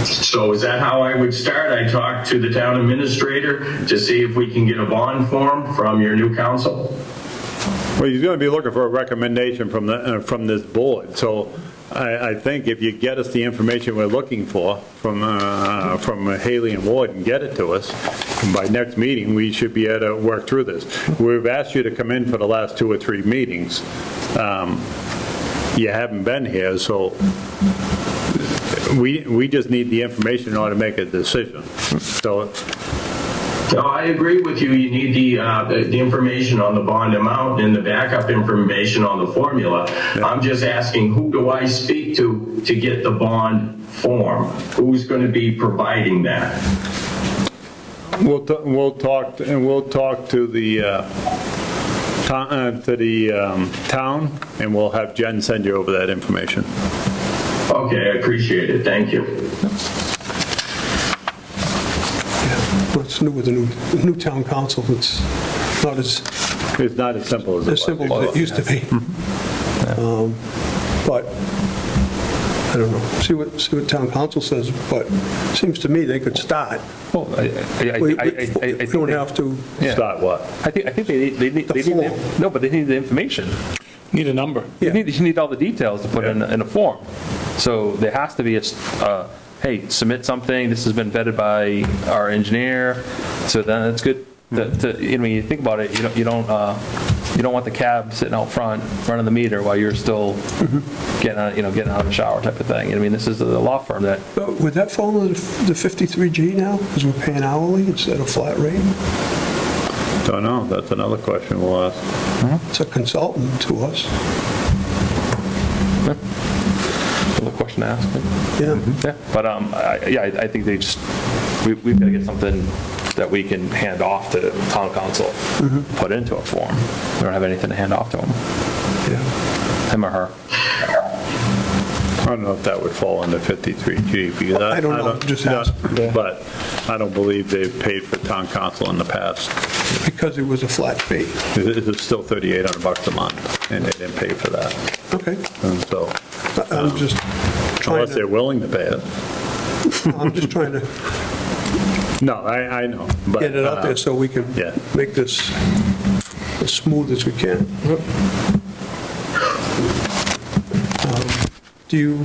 So is that how I would start? I talk to the town administrator to see if we can get a bond form from your new council? Well, he's going to be looking for a recommendation from this board. So I think if you get us the information we're looking for from Haley and Ward and get it to us, by next meeting, we should be able to work through this. We've asked you to come in for the last 2 or 3 meetings. You haven't been here, so we just need the information in order to make a decision. So I agree with you. You need the information on the bond amount and the backup information on the formula. Yeah. I'm just asking, who do I speak to get the bond form? Who's going to be providing that? We'll talk to the town, and we'll have Jen send you over that information. Okay, I appreciate it. Thank you. What's new with the new town council? It's not as simple as it used to be. But I don't know. See what town council says. But it seems to me they could start. Well, We don't have to start what? I think they need form. no, but they need the information. Need a number. You need all the details to put in a form. So there has to be hey, submit something, this has been vetted by our engineer, so then it's good. When you think about it, you don't want the cab sitting out front running the meter while you're still getting out of the shower type of thing. I mean, this is a law firm that. But would that fall under the 53G now, because we're paying hourly instead of flat rate? Don't know, that's another question we'll ask. It's a consultant to us. Another question to ask. Yeah. Yeah, but I think we've got to get something that we can hand off to town council, put into a form. We don't have anything to hand off to him, Yeah. him or her. I don't know if that would fall under 53G, because I don't know, just ask. But I don't believe they've paid for town council in the past. Because it was a flat fee. It's still $3,800 a month, and they didn't pay for that. Okay. And so, I'm just trying unless they're to, willing to pay it. I'm just trying to No, I know, but. get it out there so we can Yeah. make this as smooth as we can. Do you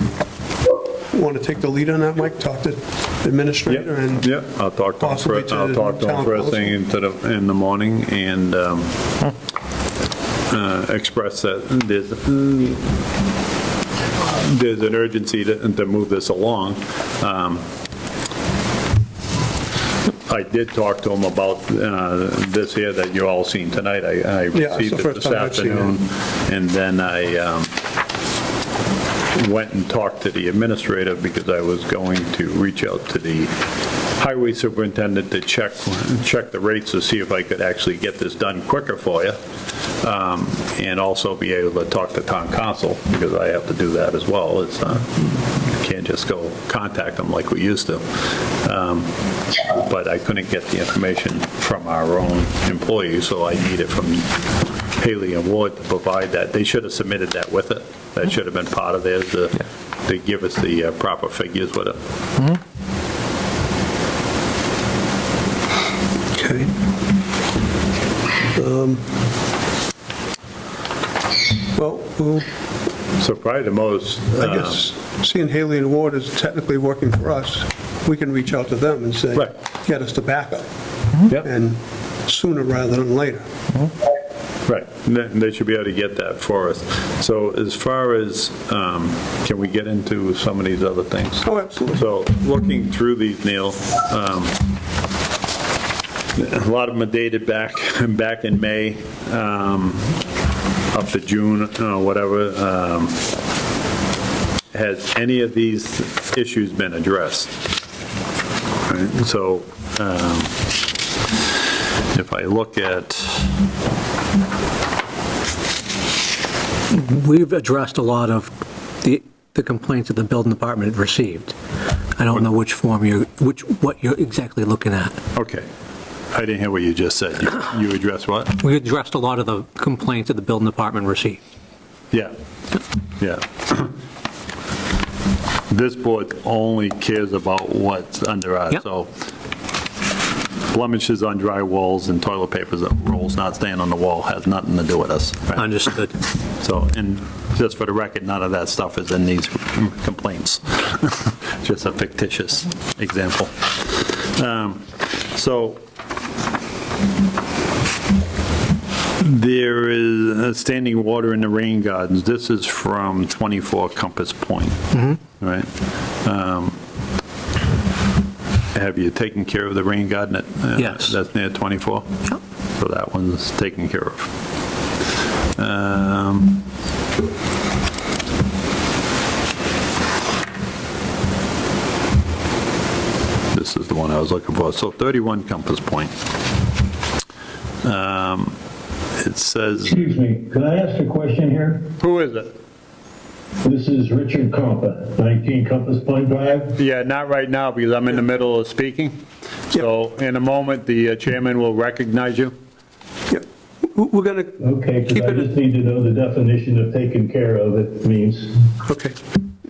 want to take the lead on that, Mike? Talk to the administrator and Yeah, I'll talk to them possibly first, to I'll the talk to them town first council? thing in the morning and express that there's an urgency to move this along. I did talk to him about this here that you all seen tonight. I Yeah, it's the received it first this time I've seen it. afternoon, and then I went and talked to the administrator because I was going to reach out to the highway superintendent to check the rates to see if I could actually get this done quicker for you, and also be able to talk to town council, because I have to do that as well. It's not, you can't just go contact them like we used to. But I couldn't get the information from our own employees, so I need it from Haley and Ward to provide that. They should have submitted that with it. That should have been part of theirs to give us the proper figures with it. Okay. Well, So probably the most, I guess, seeing Haley and Ward is technically working for us, we can reach out to them and say, Right. get us the backup, yep. and sooner rather than later. Right, they should be able to get that for us. So as far as, can we get into some of these other things? Oh, absolutely. So looking through these, Neil, a lot of them are dated back in May, up to June, whatever. Has any of these issues been addressed? Right, so if I look at, We've addressed a lot of the complaints that the building department received. I don't know which form what you're exactly looking at. okay, I didn't hear what you just said. You addressed what? We addressed a lot of the complaints that the building department received. Yeah, yeah. This board only cares about what's under us, Yep. so blemishes on dry walls and toilet papers that rolls not staying on the wall has nothing to do with us. right? Understood. So, and just for the record, none of that stuff is in these complaints. Just a fictitious example. So, there is standing water in the rain gardens. This is from 24 Compass Point, right? Have you taken care of the rain garden? Yes. That's near 24? Yep. So that one's taken care of. This is the one I was looking for. So 31 Compass Point. It says, Excuse me, could I ask a question here? who is it? This is Richard Compa, 19 Compass Point Drive. Yeah, not right now because I'm in the middle of speaking. So in a moment, the chairman will recognize you. Yep. We're going to Okay, keep because I it, just need to know the definition of taken care of, it means. okay.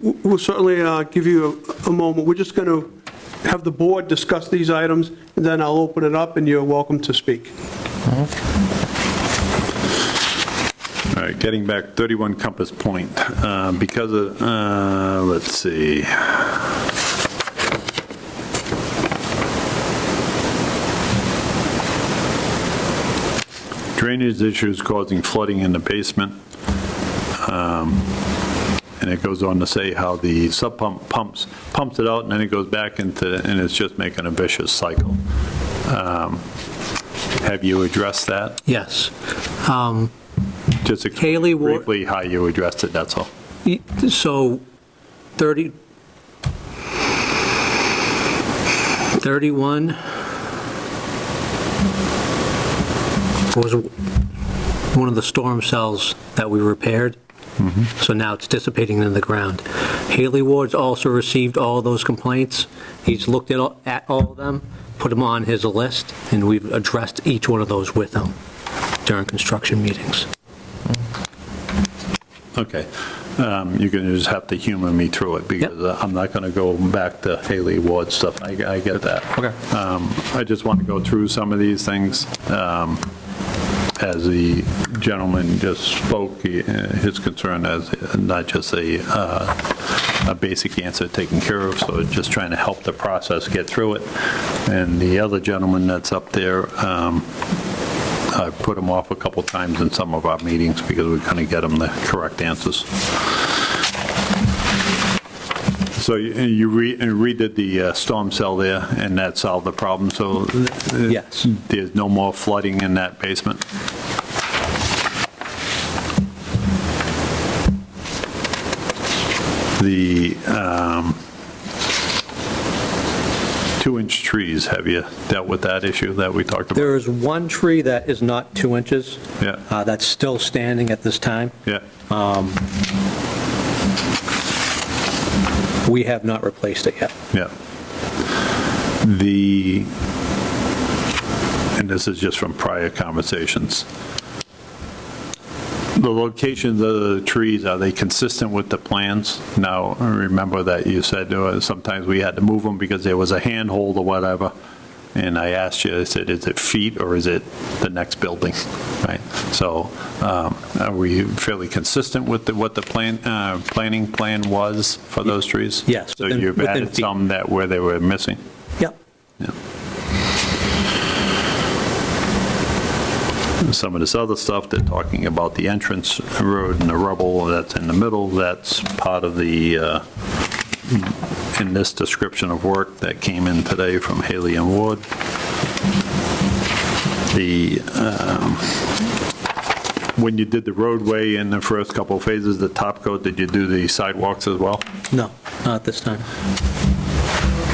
We'll certainly give you a moment. We're just going to have the board discuss these items, and then I'll open it up, and you're welcome to speak. All right, getting back 31 Compass Point, because of, let's see. Drainage issues causing flooding in the basement. And it goes on to say how the sub pump pumps it out and then it goes back into, and it's just making a vicious cycle. Have you addressed that? Yes. Just Haley explain Ward- briefly how you addressed it, that's all. So 31 was one of the storm cells that we repaired. So now it's dissipating in the ground. Haley Ward's also received all those complaints. He's looked at all of them, put them on his list, and we've addressed each one of those with him during construction meetings. Okay. You're going to just have to humor me through it because I'm not going to go back to Haley Ward stuff. I get that. Okay. I just want to go through some of these things. As the gentleman just spoke, his concern as not just a basic answer taken care of, so just trying to help the process get through it. And the other gentleman that's up there, I put him off a couple times in some of our meetings because we couldn't get him the correct answers. So you redid the storm cell there, and that solved the problem, so Yes. there's no more flooding in that basement? The 2-inch trees, have you dealt with that issue that we talked about? There is one tree that is not 2 inches. Yeah. That's still standing at this time. Yeah, We have not replaced it yet. yeah. And this is just from prior conversations. The locations of the trees, are they consistent with the plans? Now, remember that you said sometimes we had to move them because there was a handhold or whatever. And I asked you, I said, is it feet or is it the next building, right? So are we fairly consistent with what the planning plan was for those trees? Yes, So within- you've within added feet. some that where they were missing? Yep. Yeah. Some of this other stuff, they're talking about the entrance road and the rubble that's in the middle, that's part of the, in this description of work that came in today from Haley and Ward. When you did the roadway in the first couple of phases, the top coat, did you do the sidewalks as well? No, not this time.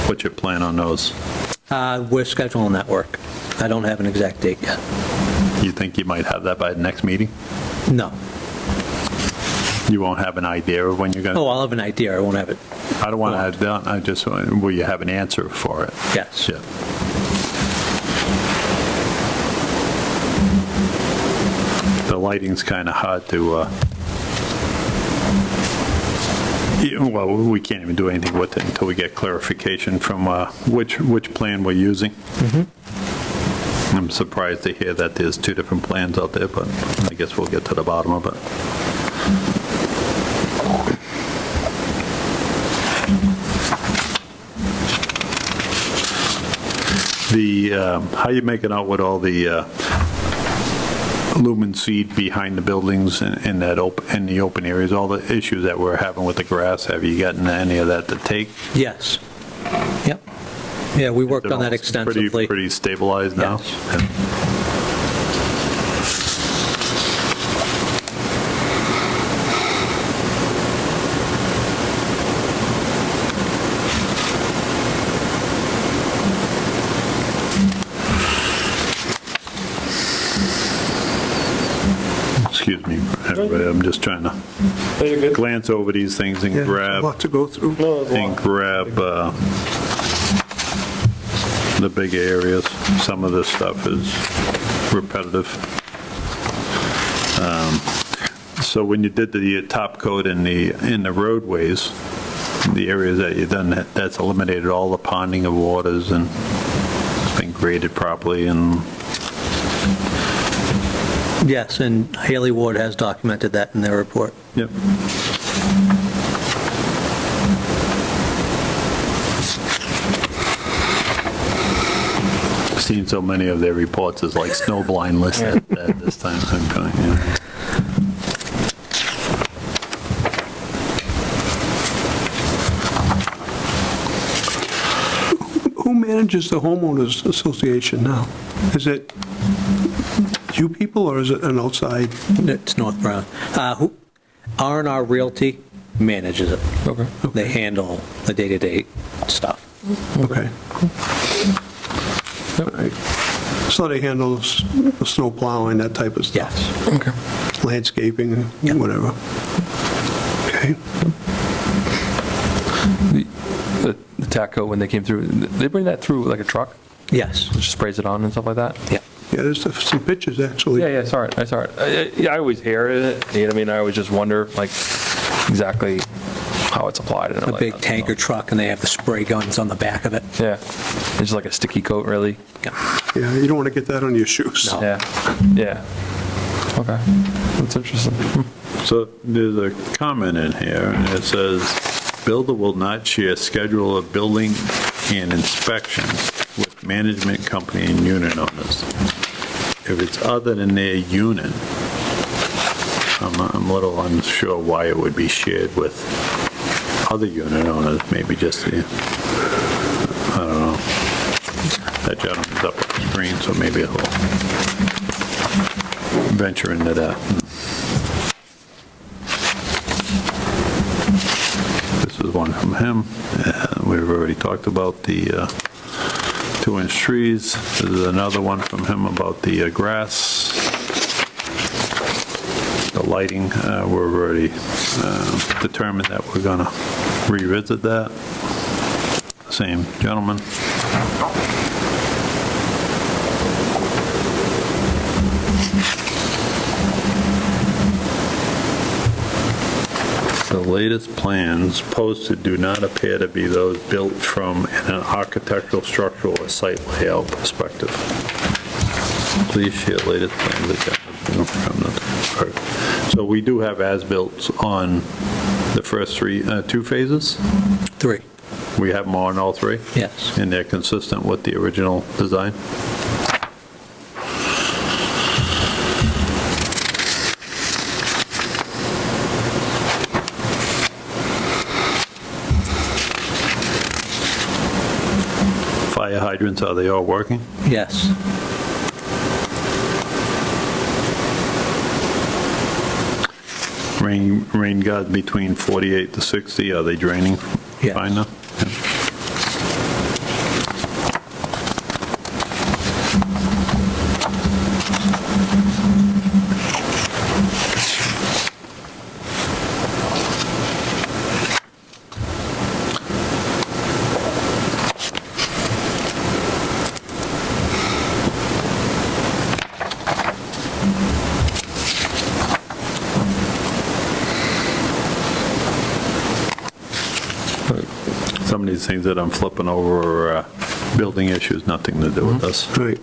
What's your plan on those? We're scheduling that work. I don't have an exact date yet. You think you might have that by the next meeting? No. You won't have an idea of when you're going to? Oh, I'll have an idea. I won't have it. I don't want to have it done, I just, will you have an answer for it? Yes. Yeah. The lighting's kind of hard to, well, we can't even do anything with it until we get clarification from which plan we're using. I'm surprised to hear that there's 2 different plans out there, but I guess we'll get to the bottom of it. How you making out with all the lumen seed behind the buildings and in the open areas, all the issues that we're having with the grass? Have you gotten any of that to take? Yes. Yep. Yeah, we worked on that extensively. Pretty stabilized now? Yes. Excuse me, everybody, I'm just trying to glance over these things and Yeah, grab. a lot to go through. And grab the big areas. Some of this stuff is repetitive. So when you did the top coat in the roadways, the areas that you done, that's eliminated all the ponding of waters and it's been graded properly and Yes, and Haley Ward has documented that in their report. Yep. Seen so many of their reports as like snow blind list at this time. Yeah. Who manages the homeowners association now? Is it you people, or is it an outside? It's North Brown. R&R Realty manages it. Okay. They handle the day-to-day stuff. Okay. All right. So they handle the snow plowing, that type of stuff? Yes. Okay. Landscaping, Yeah. whatever. Okay. The TACO, when they came through, they bring that through like a truck? Yes. It just sprays it on and stuff like that? Yeah. Yeah, there's some pictures, actually. Yeah, I saw it. I always hear it, you know what I mean? I always just wonder, like, exactly how it's applied. And A big tanker truck, and they have the spray guns on the back of it. Yeah. It's just like a sticky coat, really. Yeah. Yeah, you don't want to get that on your shoes. No. Yeah. Okay. That's interesting. So there's a comment in here, and it says, "Builder will not share schedule of building and inspections with management company and unit owners. If it's other than their unit, I'm a little unsure why it would be shared with other unit owners, maybe just the, I don't know. That gentleman's up on the screen, so maybe I'll venture into that. This is one from him. We've already talked about the 2-inch trees. This is another one from him about the grass. The lighting, we've already determined that we're going to revisit that. Same gentleman. The latest plans posted do not appear to be those built from an architectural, structural, or site layout perspective. Please share latest plans again. So we do have as-built on the first two phases? 3. We have them on all 3? Yes. And they're consistent with the original design? Fire hydrants, are they all working? Yes. Rain guards between 48 to 60, are they draining Yes. fine now? Yeah. Some of these things that I'm flipping over are building issues, nothing to do with us. Right.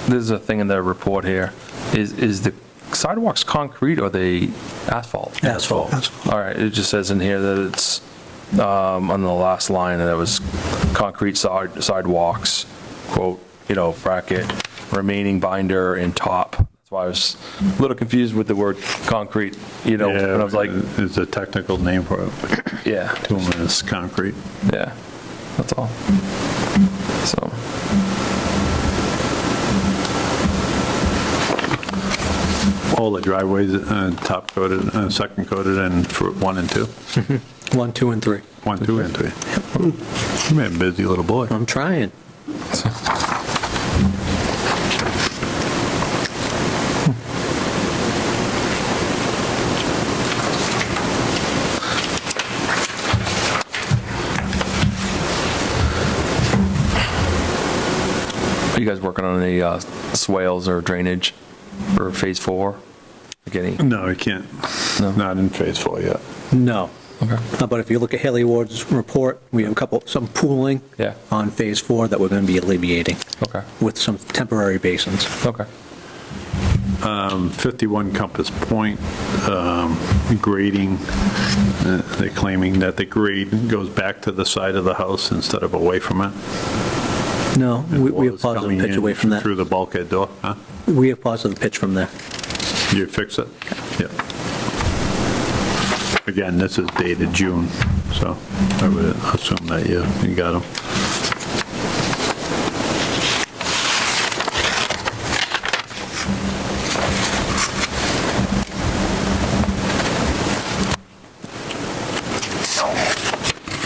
There's a thing in the report here. Is the sidewalks concrete or they asphalt? Asphalt. All right, it just says in here that it's, on the last line, that it was concrete sidewalks, quote, bracket, remaining binder and top. That's why I was a little confused with the word concrete, and I was like, It's a technical name for it. yeah, Bituminous concrete. yeah, that's all. So, All the driveways, top coated, second coated, and for 1 and 2? 1, 2, and 3. 1, 2, and 3. You're a busy little boy. I'm trying. are you guys working on any swales or drainage for phase 4? No, we can't. No? Not in phase 4 yet. No. Okay. But if you look at Haley Ward's report, we have some pooling Yeah. on Phase 4 that we're going to be alleviating Okay. with some temporary basins. Okay. 51 Compass Point, grading, they're claiming that the grade goes back to the side of the house instead of away from it. No, we have Water's coming positive pitch in away from that. Through the bulkhead door, huh? We have positive pitch from there. You fix it? Yeah. Again, this is dated June, so I would assume that you got them.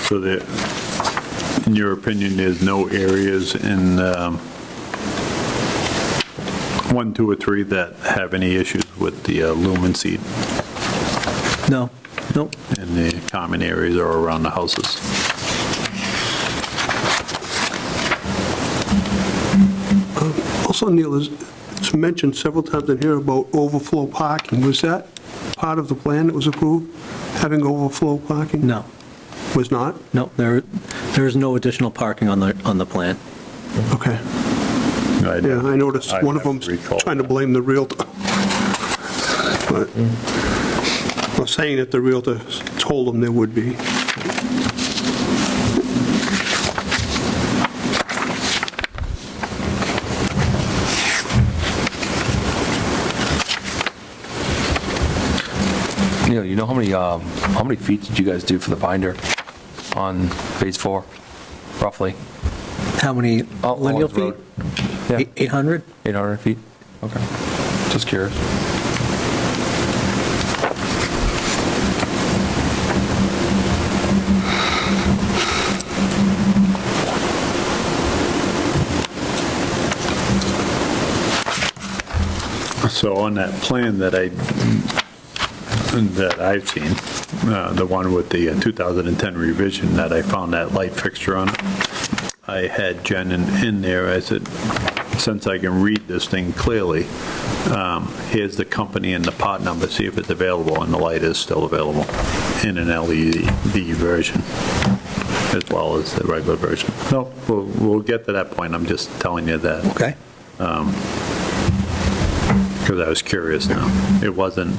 So in your opinion, there's no areas in 1, 2, or 3 that have any issues with the lumen seed? No, nope. And the common areas are around the houses? Also, Neil, it's mentioned several times in here about overflow parking. Was that part of the plan that was approved, having overflow parking? No, Was not? no, there is no additional parking on the plan. Okay. Yeah, I noticed one of them's trying to blame the Realtor. But I'm saying that the Realtor told them there would be. Neil, you know how many feet did you guys do for the binder on phase 4, roughly? How many lineal Owens feet? Road. Yeah, 800? 800 feet? Okay, just curious. So on that plan that I've seen, the one with the 2010 revision that I found that light fixture on it, I had Jen in there. I said, since I can read this thing clearly, here's the company and the part number, see if it's available, and the light is still available in an LED version as well as the regular version. No, we'll get to that point. I'm just telling you that. Okay. Because I was curious now. It wasn't,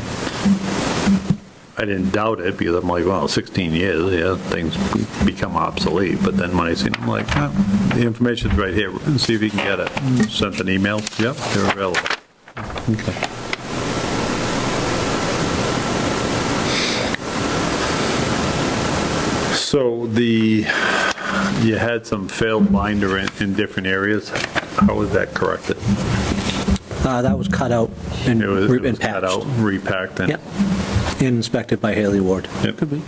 I didn't doubt it because I'm like, well, 16 years, yeah, things become obsolete. But then when I seen them, I'm like, oh, the information's right here. See if you can get it. Sent an email. Yep, they're available. Okay. So you had some failed binder in different areas. How was that corrected? That was cut out and It was and cut patched. out, repacked, and Yep. And inspected by Haley Ward. Yep. Could be.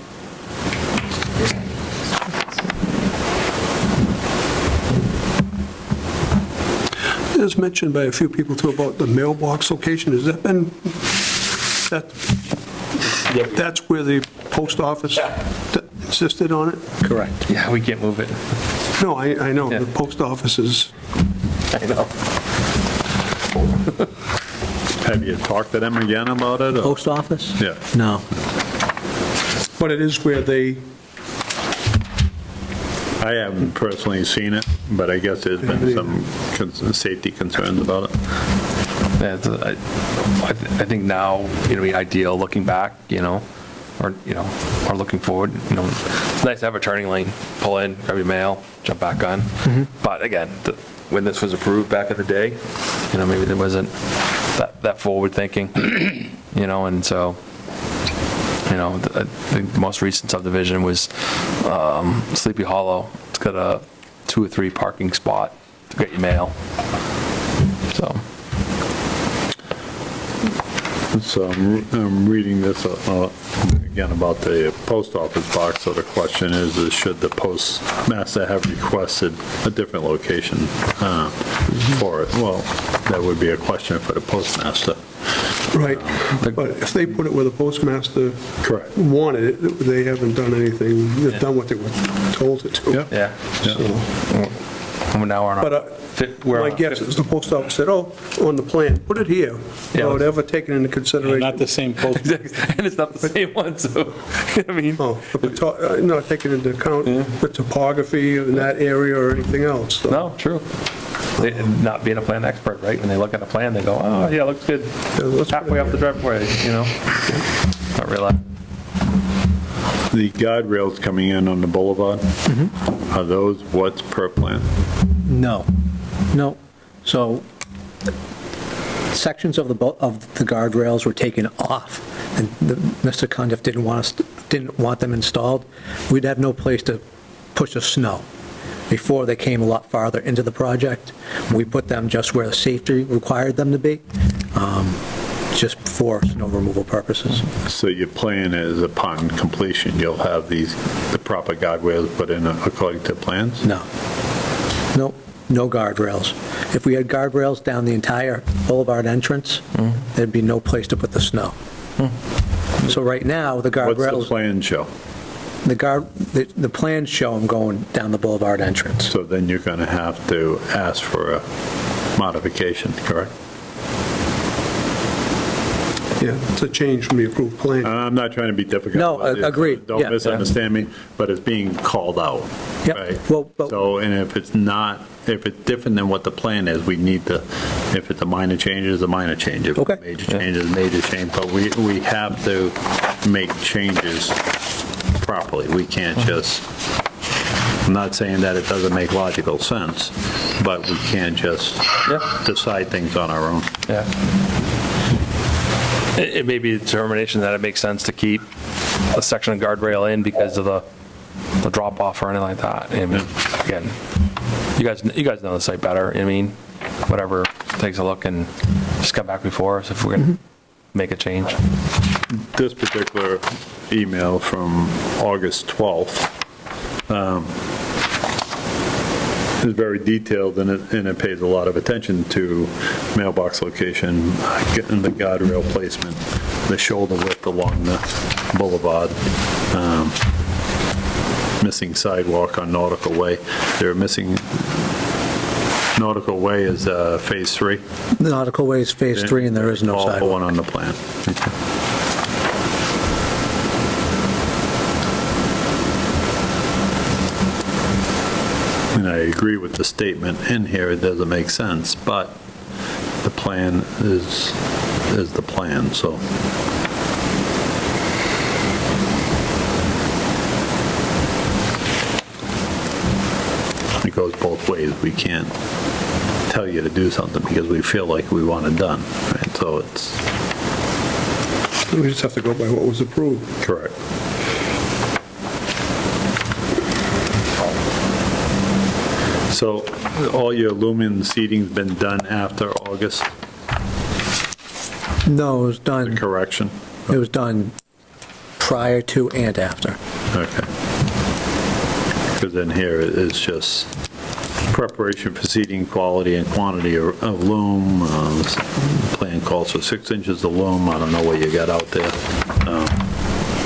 It was mentioned by a few people too about the mailbox location. Has that been, that's where the post office insisted on it? Correct. Yeah, we can't move it. No, I know, Yeah. the post office is, I know. have you talked to them again about it? or- Post office? Yeah. No. but it is where they, I haven't personally seen it, but I guess there's been some safety concerns about it. Yeah, I think now, it'd be ideal looking back, or looking forward, it's nice to have a turning lane, pull in, grab your mail, jump back on. But again, when this was approved back in the day, maybe there wasn't that forward thinking, and so, the most recent subdivision was Sleepy Hollow. It's got a 2 or 3 parking spot to get your mail, so. So I'm reading this again about the post office box, so the question is should the postmaster have requested a different location for it? Well, that would be a question for the postmaster. right, but if they put it where the postmaster Correct. wanted it, they haven't done anything, they've done what they were told to do. Yep. Yeah. So, Now we're on. But my guess is the post office said, oh, on the plan, put it here, Yeah. without ever taking into consideration. Not the same post. And it's not the same one, so, I mean. Oh, not taking into account the topography in that area or anything else. So No, true. Not being a plan expert, right? When they look at a plan, they go, oh, yeah, looks good. looks Halfway up the driveway, Not realize. The guardrails coming in on the boulevard, are those what's per plan? No. So sections of the guardrails were taken off, and Mr. Cundiff didn't want them installed. We'd have no place to push the snow. Before, they came a lot farther into the project. We put them just where the safety required them to be, just for snow removal purposes. So your plan is upon completion, you'll have the proper guardrails put in according to plans? No, no guardrails. If we had guardrails down the entire boulevard entrance, there'd be no place to put the snow. So right now, the What's the guardrails, plan show? the plans show them going down the boulevard entrance. So then you're going to have to ask for a modification, correct? Yeah, it's a change from the approved plan. I'm not trying to be difficult. No, with it. agreed. Don't Yeah. misunderstand me, but it's being called out, Yep. right? Well, but- So, and if it's different than what the plan is, we need to, if it's a minor change, it's a minor change. If Okay. it's a major change, it's a major change, but we have to make changes properly. We can't just, I'm not saying that it doesn't make logical sense, but we can't just decide things on our own. Yeah. It may be a determination that it makes sense to keep a section of guardrail in because of the drop off or anything like that. And again, you guys know the site better. Whatever, takes a look and just come back before us if we're going to make a change. This particular email from August 12th is very detailed, and it pays a lot of attention to mailbox location, getting the guardrail placement, the shoulder width along the boulevard, missing sidewalk on Nautical Way. They're missing, Nautical Way is Phase 3? The Nautical Way is Phase 3, and there is no All sidewalk. one on the plan. Okay. And I agree with the statement in here, it doesn't make sense, but the plan is the plan, so. It goes both ways. We can't tell you to do something because we feel like we want it done, right? So it's We just have to go by what was approved. correct. So all your lumen seating's been done after August, No, it was done. correction? It was done prior to and after. Okay. Because in here it's just preparation for seating, quality and quantity of loom. Plan calls for 6 inches of loom. I don't know what you got out there.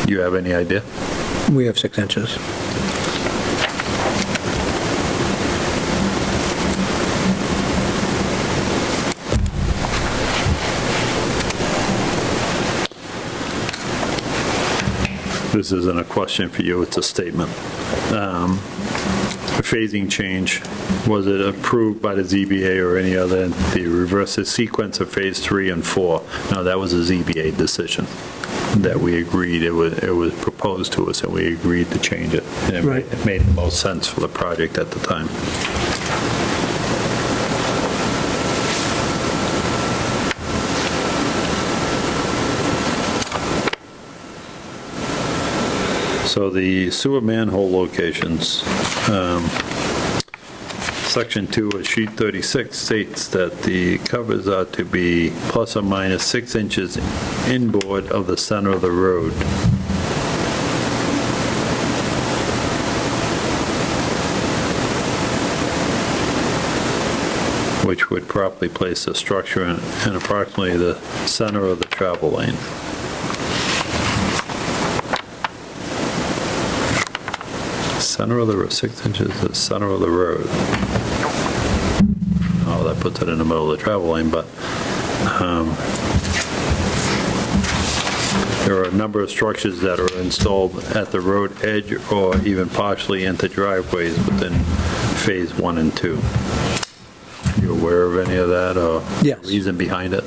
You have any idea? We have 6 inches. This isn't a question for you, it's a statement. A phasing change, was it approved by the ZBA or any other entity? Reverse the sequence of Phase 3 and 4. No, that was a ZBA decision that we agreed, it was proposed to us and we agreed to change it. And it made the most sense for the project at the time. So the sewer manhole locations, Section 2 of sheet 36 states that the covers are to be plus or minus 6 inches inboard of the center of the road. Which would properly place the structure in approximately the center of the travel lane. Center of the road, 6 inches, the center of the road. Oh, that puts it in the middle of the travel lane, but there are a number of structures that are installed at the road edge or even partially into driveways within Phase 1 and 2. You aware of any of that, or Yes. reason behind it?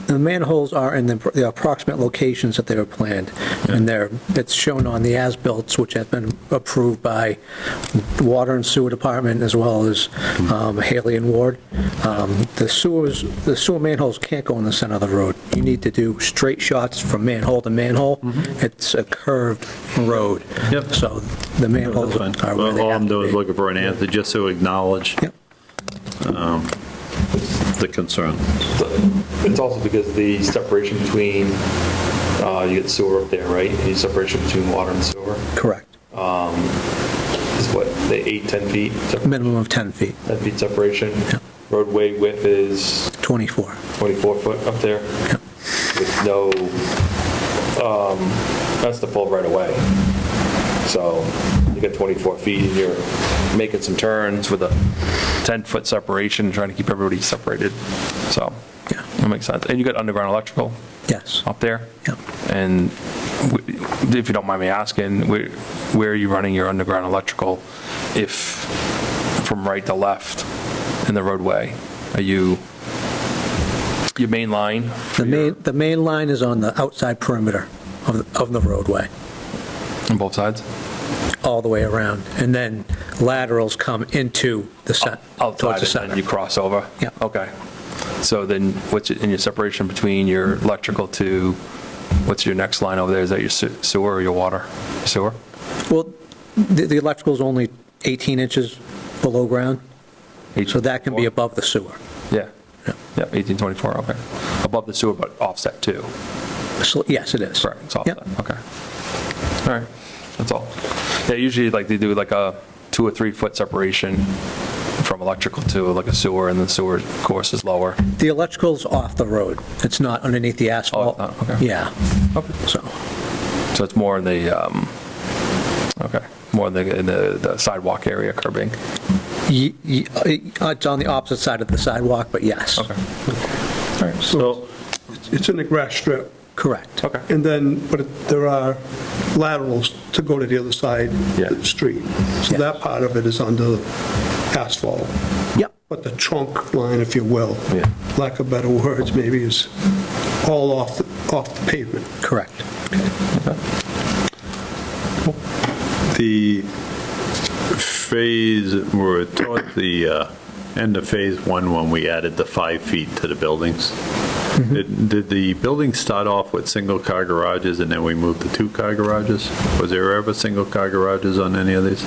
The manholes are in the approximate locations that they were planned, and it's shown on the as-built, which have been approved by the Water and Sewer Department as well as Haley and Ward. The sewer manholes can't go in the center of the road. You need to do straight shots from manhole to manhole. It's a curved road. Yep. So the manholes That's fine. are where Well, they all have I'm to doing be. is looking for an answer, just to acknowledge Yep. the concern. It's also because the separation between, you get sewer up there, right? And the separation between water and sewer Correct. is what, the 8, 10 feet? Minimum of 10 feet, 10 feet separation? Yeah. Roadway width is 24. 24 foot up there? Yep. With no, that's the full right away. So you got 24 feet and you're making some turns with a 10-foot separation, trying to keep everybody separated. So Yeah. that makes sense. And you got underground electrical Yes. up there? Yep. And if you don't mind me asking, where are you running your underground electrical if from right to left in the roadway? Are you, your main line? The main line is on the outside perimeter of the roadway, On both sides? all the way around. And then laterals come into the set, towards the Outside and center. then you cross over? Yeah. Okay. So then what's in your separation between your electrical to, what's your next line over there? Is that your sewer or your water? Sewer? Well, the electrical's only 18 inches below ground, so that can be above the sewer. Yeah. Yeah. Yeah, 1824, okay. Above the sewer, but offset too? So, yes, it is. Correct, it's offset, Yep. okay. All right, that's all. Yeah, usually like they do like a 2 or 3 foot separation from electrical to like a sewer, and the sewer course is lower. The electrical's off the road. It's not underneath the asphalt. Oh, okay. Yeah. Okay. So, it's more in the, okay, more in the sidewalk area curbing. it's on the opposite side of the sidewalk, but yes. Okay. All right, So, It's in the grass strip. Correct. okay. And then, but there are laterals to go to the other side Yeah. of the street. So Yeah. that part of it is under asphalt. Yep. But the trunk line, if you will, Yeah. lack of better words, maybe is all off the pavement. Correct. the phase, we're toward the end of phase 1 when we added the 5 feet to the buildings. Did the building start off with single-car garages and then we moved to 2-car garages? Was there ever single-car garages on any of these?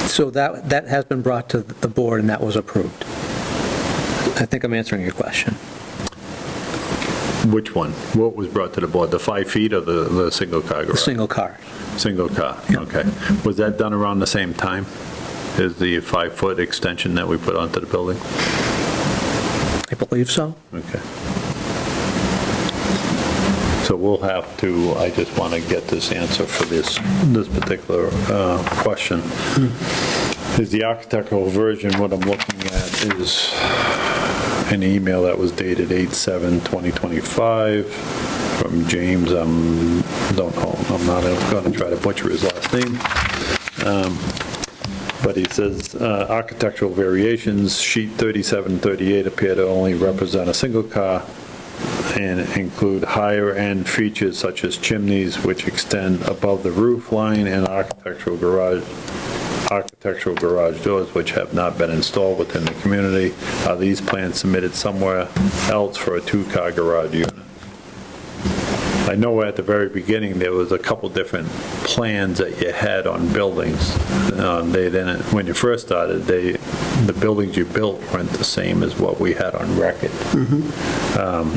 So that has been brought to the board and that was approved. I think I'm answering your question. Which one? What was brought to the board, the 5 feet or the single-car The garage? single car. Single car, Yeah. okay. Was that done around the same time as the 5-foot extension that we put onto the building? I believe so. Okay. So we'll have to, I just want to get this answer for this particular question. Is the architectural version, what I'm looking at is an email that was dated 8/7/2025 from James, don't know, I'm not going to try to butcher his last name. But he says, architectural variations, sheet 3738 appear to only represent a single car and include higher-end features such as chimneys which extend above the roof line and architectural garage doors which have not been installed within the community. Are these plans submitted somewhere else for a 2-car garage unit? I know at the very beginning, there was a couple different plans that you had on buildings. They didn't, when you first started, the buildings you built weren't the same as what we had on record.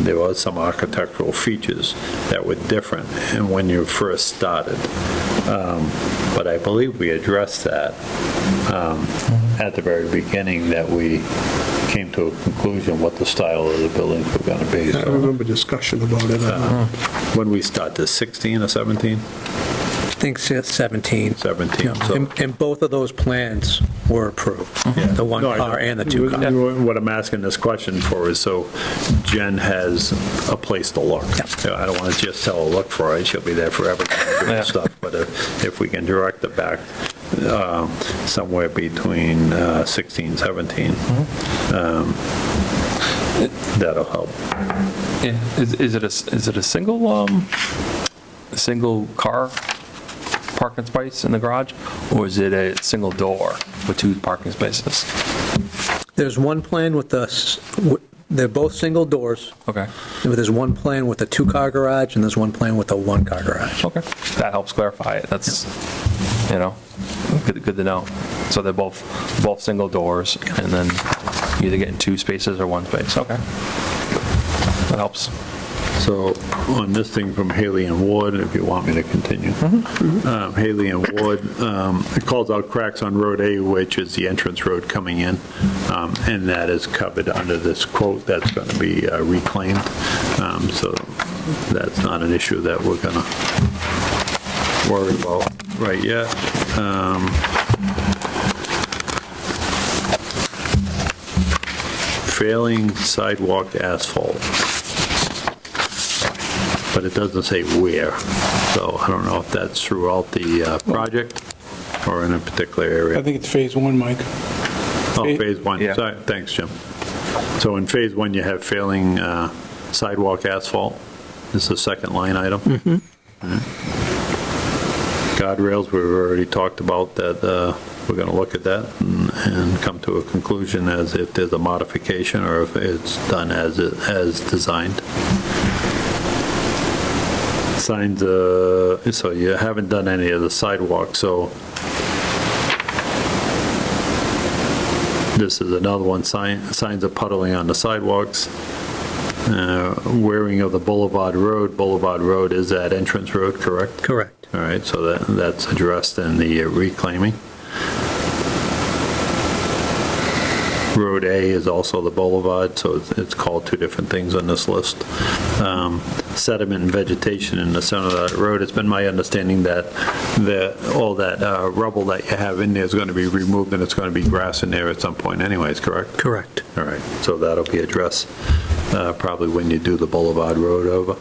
There was some architectural features that were different and when you first started. But I believe we addressed that at the very beginning, that we came to a conclusion what the style of the buildings were going to be. I remember discussion about it. When we start, this 16 or 17? I think it's 17. 17, Yeah. so- And both of those plans were approved, the one No, I car know. and the 2 car. What I'm asking this question for is so Jen has a place to look. Yeah. I don't want to just tell her, look for it, she'll be there forever doing Yeah. stuff, but if we can direct it back somewhere between 16, 17. That'll help. Yeah. Is it a single car parking space in the garage, or is it a single door with 2 parking spaces? There's one plan with they're both single doors. Okay. There's one plan with a 2-car garage, and there's one plan with a 1-car garage. Okay. That helps clarify it. That's, good to know. So they're both single doors, and then you're either getting 2 spaces or 1 space. Okay. That helps. So on this thing from Haley and Ward, if you want me to continue. Haley and Ward, it calls out cracks on Road A, which is the entrance road coming in, and that is covered under this quote that's going to be reclaimed. So that's not an issue that we're going to worry about right yet. Failing sidewalk asphalt. But it doesn't say where, so I don't know if that's throughout the project or in a particular area. I think it's phase 1, Mike. Oh, phase 1, Yeah. sorry, thanks, Jim. So in phase 1, you have failing sidewalk asphalt, this is the second line item. Guardrails, we've already talked about that, we're going to look at that and come to a conclusion as if there's a modification or if it's done as designed. Signs, so you haven't done any of the sidewalk, so this is another one, signs of puddling on the sidewalks. Wearing of the Boulevard Road is that entrance road, correct? Correct. All right, so that's addressed in the reclaiming. Road A is also the boulevard, so it's called 2 different things on this list. Sediment and vegetation in the center of that road, it's been my understanding that all that rubble that you have in there is going to be removed and it's going to be grass in there at some point anyways, correct? Correct. All right, so that'll be addressed probably when you do the Boulevard Road over.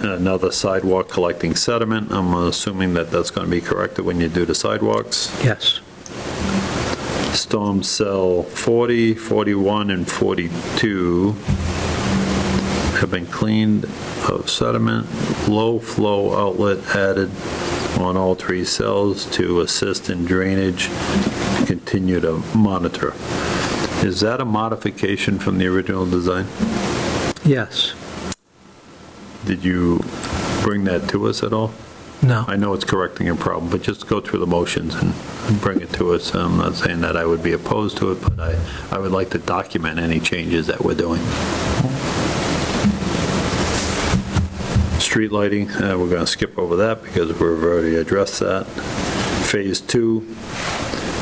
Another sidewalk collecting sediment, I'm assuming that that's going to be corrected when you do the sidewalks. Yes. Storm cell 40, 41, and 42 have been cleaned of sediment. Low flow outlet added on all 3 cells to assist in drainage. Continue to monitor. Is that a modification from the original design? Yes. Did you bring that to us at all? No. I know it's correcting a problem, but just go through the motions and bring it to us. I'm not saying that I would be opposed to it, but I would like to document any changes that we're doing. Street lighting, we're going to skip over that because we've already addressed that. Phase 2,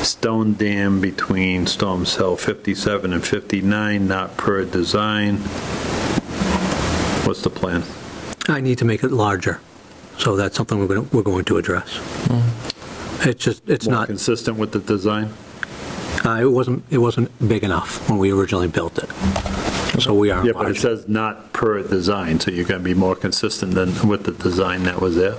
stone dam between storm cell 57 and 59, not per design. What's the plan? I need to make it larger, so that's something we're going to address. It's More not, consistent with the design? it wasn't big enough when we originally built it, so we are Yeah, but it enlarging. says not per design, so you're going to be more consistent than with the design that was there,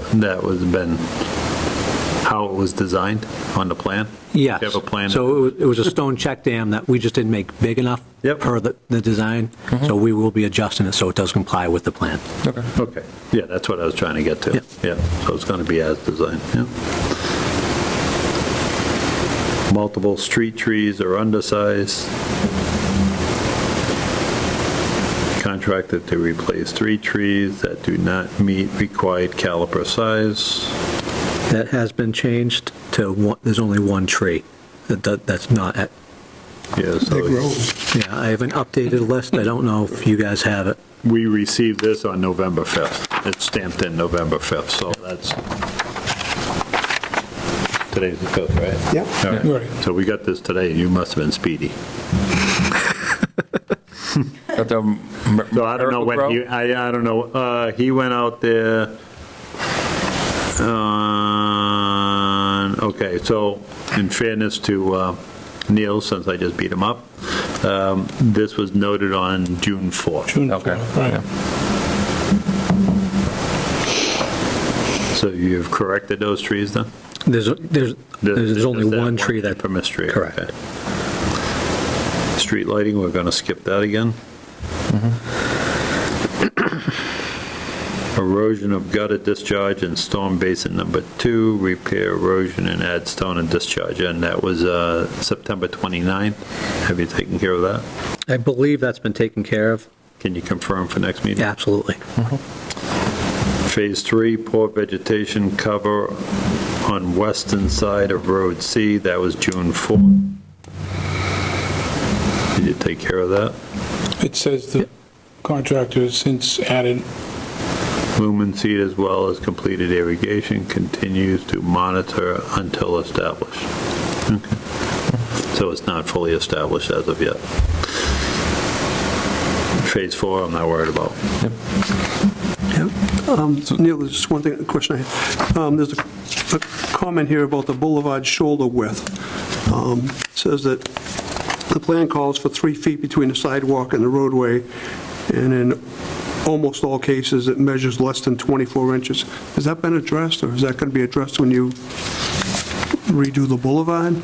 how it was designed on the plan? Yes. You have a plan? So it was a stone check dam that we just didn't make big enough Yep. per the design, so we will be adjusting it so it does comply with the plan. Okay, yeah, that's what I was trying to get to. Yep. Yeah, so it's going to be as designed, yeah. Multiple street trees are undersized. Contracted to replace 3 trees that do not meet required caliper size. That has been changed to, there's only 1 tree that's not at, Yeah, so yeah, I have an updated list, I don't know if you guys have it. we received this on November 5th. It's stamped in November 5th, so that's, today's the 5th, right? Yep. All right. Right. So we got this today, you must have been speedy. Got the So I don't know when he, I don't know, he went out there, okay, so in fairness to Neil, since I just beat him up, this was noted on June 4th. June Okay. 4th, right. So you've corrected those trees then? There's only Just that one tree that, Infamous tree. correct. okay. Street lighting, we're going to skip that again. Erosion of gutter discharge and storm basin number 2, repair erosion and add stone and discharge. And that was September 29th. Have you taken care of that? I believe that's been taken care of. Can you confirm for next meeting? Absolutely. Phase 3, poor vegetation cover on western side of Road C. That was June 4th. Did you take care of that? It says the contractor has since added, Lumen seed as well as completed irrigation continues to monitor until established. Okay. So it's not fully established as of yet. Phase 4, I'm not worried about. Neil, there's just one thing, a question I had. There's a comment here about the boulevard shoulder width. It says that the plan calls for 3 feet between the sidewalk and the roadway, and in almost all cases, it measures less than 24 inches. Has that been addressed, or is that going to be addressed when you redo the boulevard?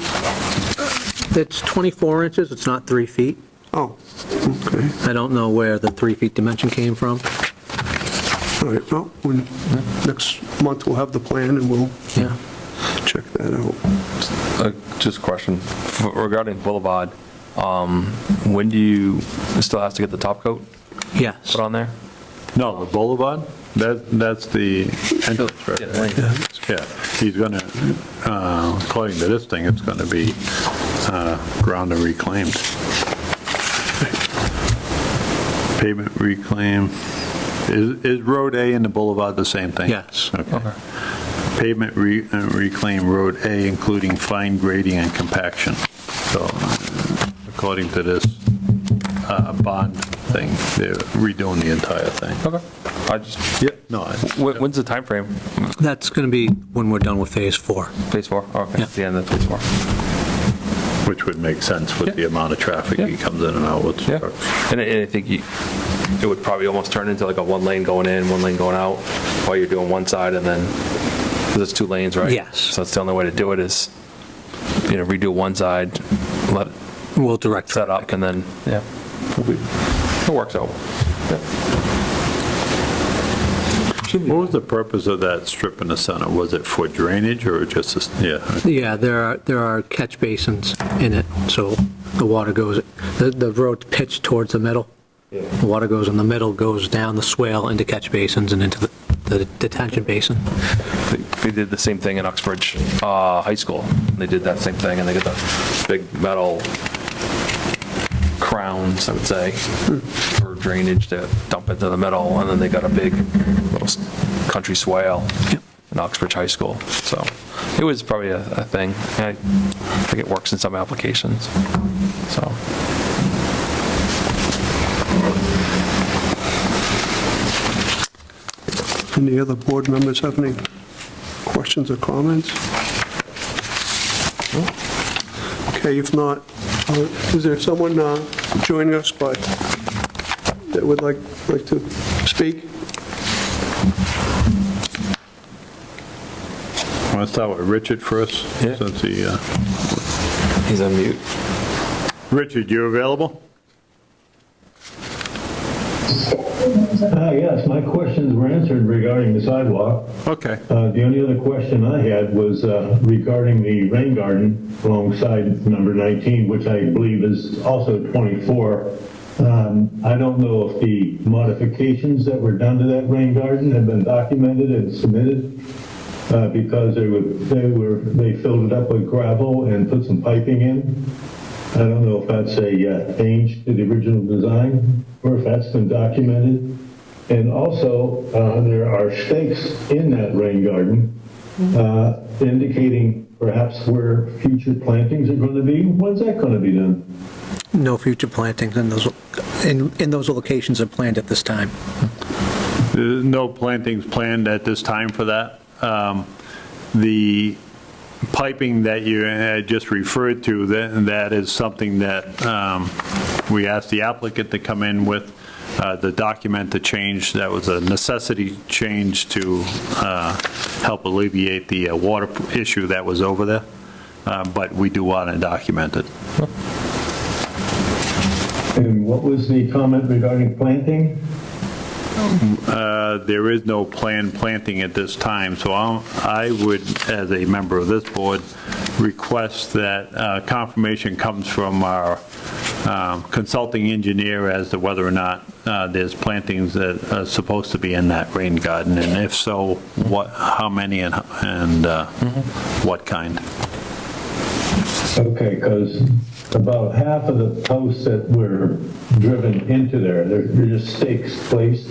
It's 24 inches, it's not 3 feet. Oh, okay. I don't know where the 3 feet dimension came from. All right, well, next month we'll have the plan and we'll Yeah. check that out. Just a question regarding Boulevard. When do you still have to get the top coat Yes. put on there? No, the boulevard, that's the entrance, right? Yeah, he's going to, according to this thing, it's going to be ground and reclaimed. Pavement reclaim. Is Road A and the boulevard the same thing? Yes. Okay. Pavement reclaim Road A, including fine grading and compaction. So according to this bond thing, they're redoing the entire thing. Okay. I just, No, when's the time frame? That's going to be when we're done with Phase 4. Phase 4? Okay, Yeah. at the end of Phase 4. which would make sense with the amount of traffic he comes in and out with. Yeah, and I think it would probably almost turn into like a 1 lane going in, 1 lane going out, while you're doing one side, and then, because it's 2 lanes, right? Yes. So that's the only way to do it is, redo one side, let it We'll direct set up, and then, it works out. Yeah. What was the purpose of that strip in the center? Was it for drainage or just, Yeah, there are catch basins in it, so the water goes, the road's pitched towards the middle. The water goes in the middle, goes down the swale into catch basins and into the detention basin. They did the same thing in Uxbridge High School. They did that same thing, and they got the big metal crowns, I would say, for drainage to dump into the middle, and then they got a big little country swale in Uxbridge High School. So it was probably a thing. I think it works in some applications. So. Any other board members have any questions or comments? Okay, if not, is there someone joining us that would like to speak? Want to start with Richard first? Yeah. Since He's on mute. Richard, you available? Yes, my questions were answered regarding the sidewalk. Okay. The only other question I had was regarding the rain garden alongside number 19, which I believe is also 24. I don't know if the modifications that were done to that rain garden have been documented and submitted because they filled it up with gravel and put some piping in. I don't know if that's a change to the original design or if that's been documented. And also, there are stakes in that rain garden indicating perhaps where future plantings are going to be. When's that going to be done? No future plantings in those locations are planned at this time. No plantings planned at this time for that. The piping that you had just referred to, that is something that we asked the applicant to come in with the document the change. That was a necessity change to help alleviate the water issue that was over there, but we do want to document it. And what was the comment regarding planting? There is no planned planting at this time, so I would, as a member of this board, request that confirmation comes from our consulting engineer as to whether or not there's plantings that are supposed to be in that rain garden, and if so, how many and what kind. Okay, because about half of the posts that were driven into there, they're just stakes placed.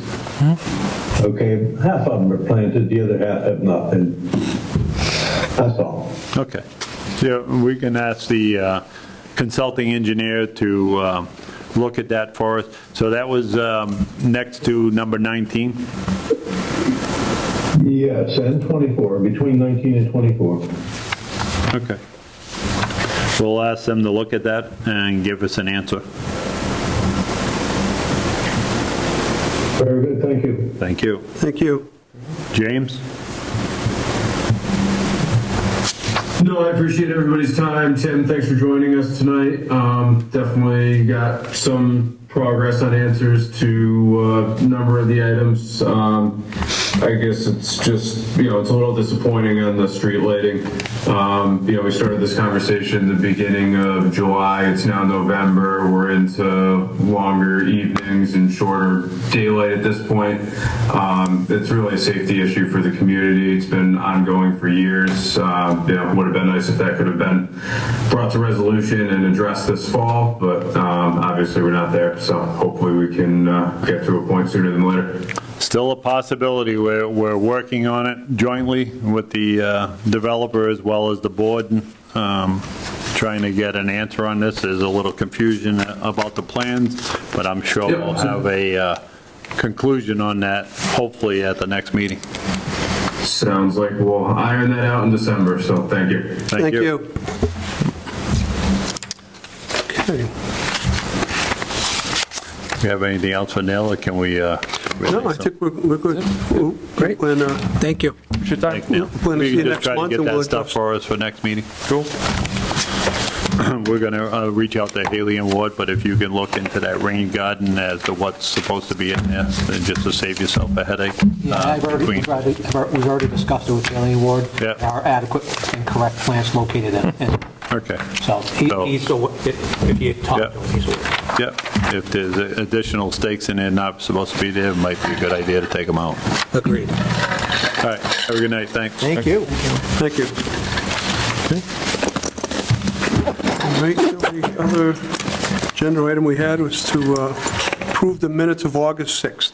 Okay, half of them are planted, the other half have not been. That's all. Okay. Yeah, we can ask the consulting engineer to look at that for us. So that was next to number 19? Yes, and 24, between 19 and 24. Okay. We'll ask them to look at that and give us an answer. Very good, thank you. Thank you. Thank you. James? No, I appreciate everybody's time. Tim, thanks for joining us tonight. Definitely got some progress on answers to a number of the items. I guess it's just, it's a little disappointing on the street lighting. We started this conversation at the beginning of July. It's now November. We're into longer evenings and shorter daylight at this point. It's really a safety issue for the community. It's been ongoing for years. It would have been nice if that could have been brought to resolution and addressed this fall, but obviously we're not there. So hopefully we can get to a point sooner than later. Still a possibility. We're working on it jointly with the developer as well as the board, trying to get an answer on this. There's a little confusion about the plans, but I'm sure we'll have a conclusion on that hopefully at the next meeting. Sounds like we'll iron that out in December, so thank you. Thank you. Okay. Do you have anything else for Neil, or can we? No, I think we're good. Great. Thank you. Thank Neil. Plan to see You you just next try to month get and that we'll stuff adjust. for us for next meeting. Cool. We're going to reach out to Haley and Ward, but if you can look into that rain garden as to what's supposed to be in there, just to save yourself a headache. Yeah, we've already discussed it with Alien Ward. Yeah. There are adequate and correct plants located in. Okay. So if you talk to him, he's aware. Yep. If there's additional stakes in there not supposed to be there, it might be a good idea to take them out. Agreed. All right. Have a good night. Thanks. Thank you. Thank you. All right, the other agenda item we had was to approve the minutes of August 6th.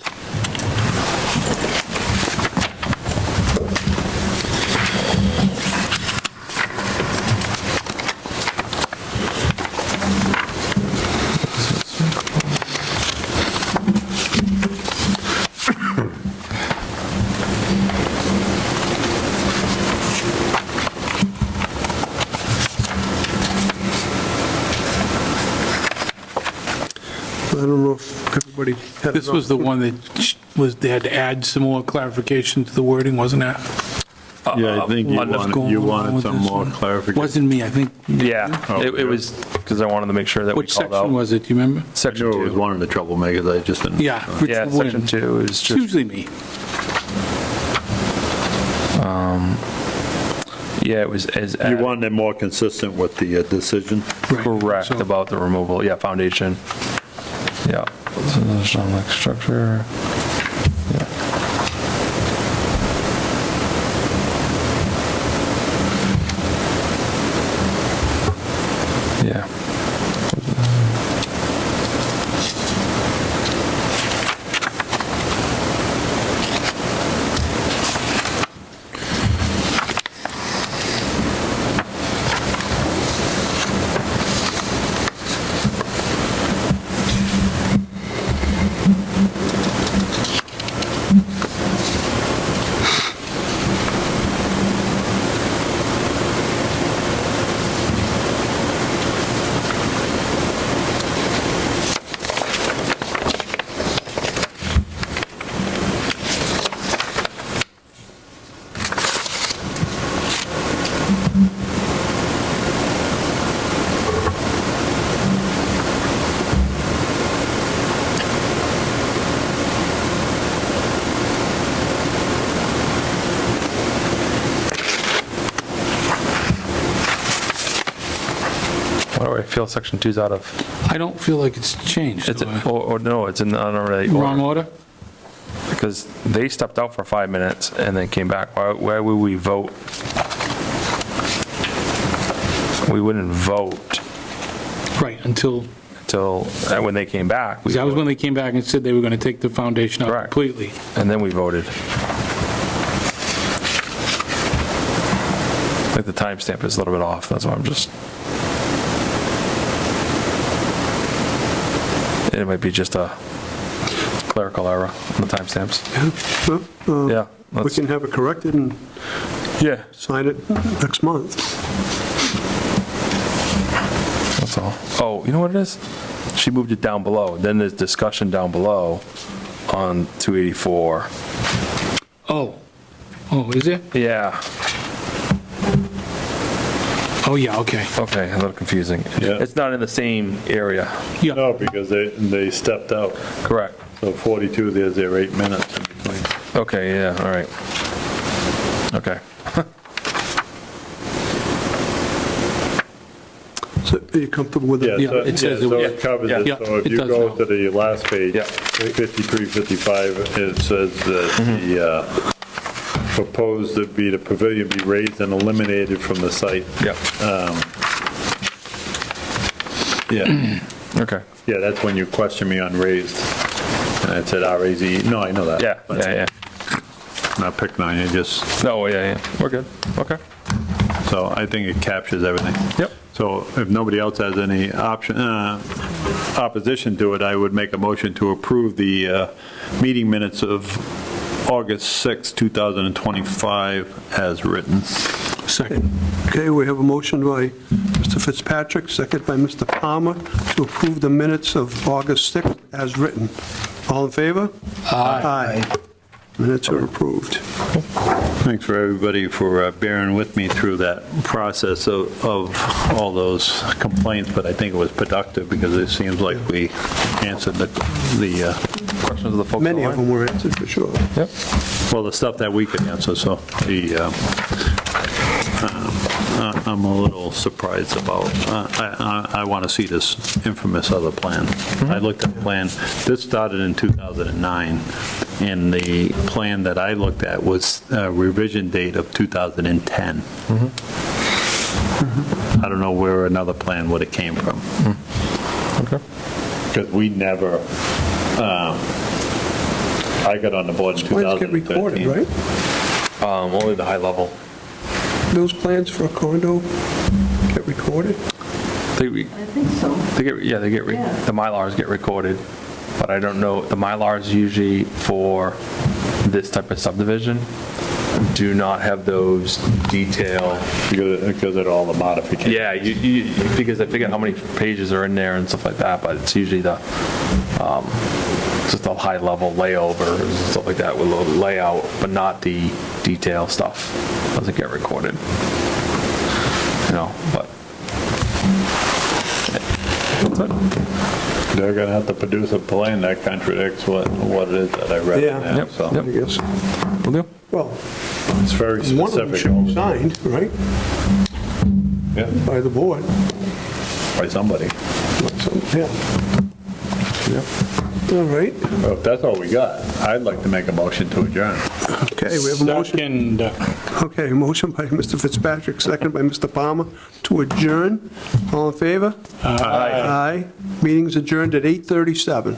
I don't know if everybody had. This was the one that they had to add some more clarification to the wording, wasn't it? Yeah, I think you wanted some more clarification. Wasn't me, I think. Yeah, Oh, it was because I wanted to make sure that Which we called section out. was it, do you remember? I Section knew it was 2. one of the troublemakers. I just didn't. Yeah. Rich Yeah, Wynn. section 2 is It's just, usually me. yeah, it was as You wanted it more consistent with the decision. Right. correct So- about the removal. Yeah, foundation. Yeah. So there's not like structure. Yeah. Yeah. Why do I feel section 2's out of, I don't feel like it's changed. it's, do I? or no, it's in the already Wrong order. order? Because they stepped out for 5 minutes and then came back. Why would we vote? We wouldn't vote Right, until, until, when they came back. that was when they came back and said they were going to take the foundation out Correct. completely. And then we voted. Like the timestamp is a little bit off, that's why I'm just. It might be just a clerical error on the timestamps. Yeah. We let's- can have it corrected and Yeah, sign it next month. that's all. Oh, you know what it is? She moved it down below. Then there's discussion down below on 284. Oh, is it? Yeah, Oh, yeah, okay. okay, a little confusing. Yeah. It's not in the same area. Yeah, No, because they stepped out. Correct. So 42, there's their 8 minutes in between. Okay, yeah, all right. Okay. So are you comfortable with it? Yeah, it says it- so yeah. it covers Yeah. it. Yeah, So if it you does go now. to the last page, Yeah. 53, 55, it says that the proposed to be the pavilion be raised and eliminated from the site. Yep. Yeah, Okay. yeah, that's when you question me on raised. And I said RAZ, no, I know that. Yeah, but yeah, yeah. I'm not picking on you, just, No, yeah, yeah. We're good. Okay. so I think it captures everything. Yep. So if nobody else has any opposition to it, I would make a motion to approve the meeting minutes of August 6, 2025 as written. second. Okay, we have a motion by Mr. Fitzpatrick, second by Mr. Palmer, to approve the minutes of August 6th as written. All in favor? Aye. Minutes are approved. Thanks for everybody for bearing with me through that process of all those complaints, but I think it was productive because it seems like we answered the Questions of the folks Many of online? them were answered for sure. Yep. well, the stuff that we could answer, so I'm a little surprised about, I want to see this infamous other plan. I looked at the plan, this started in 2009, and the plan that I looked at was a revision date of 2010. I don't know where another plan would have came from. Okay. Because we never, I got on the board in Plans get 2013. recorded, right? Only the high level. Those plans for a condo get recorded? They I think so. get, yeah, they get, Yeah. the Mylars get recorded, but I don't know, the Mylars usually for this type of subdivision do not have those detailed. Because of all the modifications. Yeah, because I forget how many pages are in there and stuff like that, but it's usually the, just a high-level layovers and stuff like that with a little layout, but not the detail stuff. Doesn't get recorded. You know, but. That's it. They're gonna have to produce a plan that contradicts what it is that I read. Yeah. now, Yep, so I guess. Will do. Well, It's very one of them specific. should be signed, right, Yeah, by the board. by somebody. So, yeah. All right. Well, if that's all we got, I'd like to make a motion to adjourn. Okay, we have a motion. Second. Okay, motion by Mr. Fitzpatrick, second by Mr. Palmer to adjourn. All in favor? Aye. Meeting's adjourned at 8:37.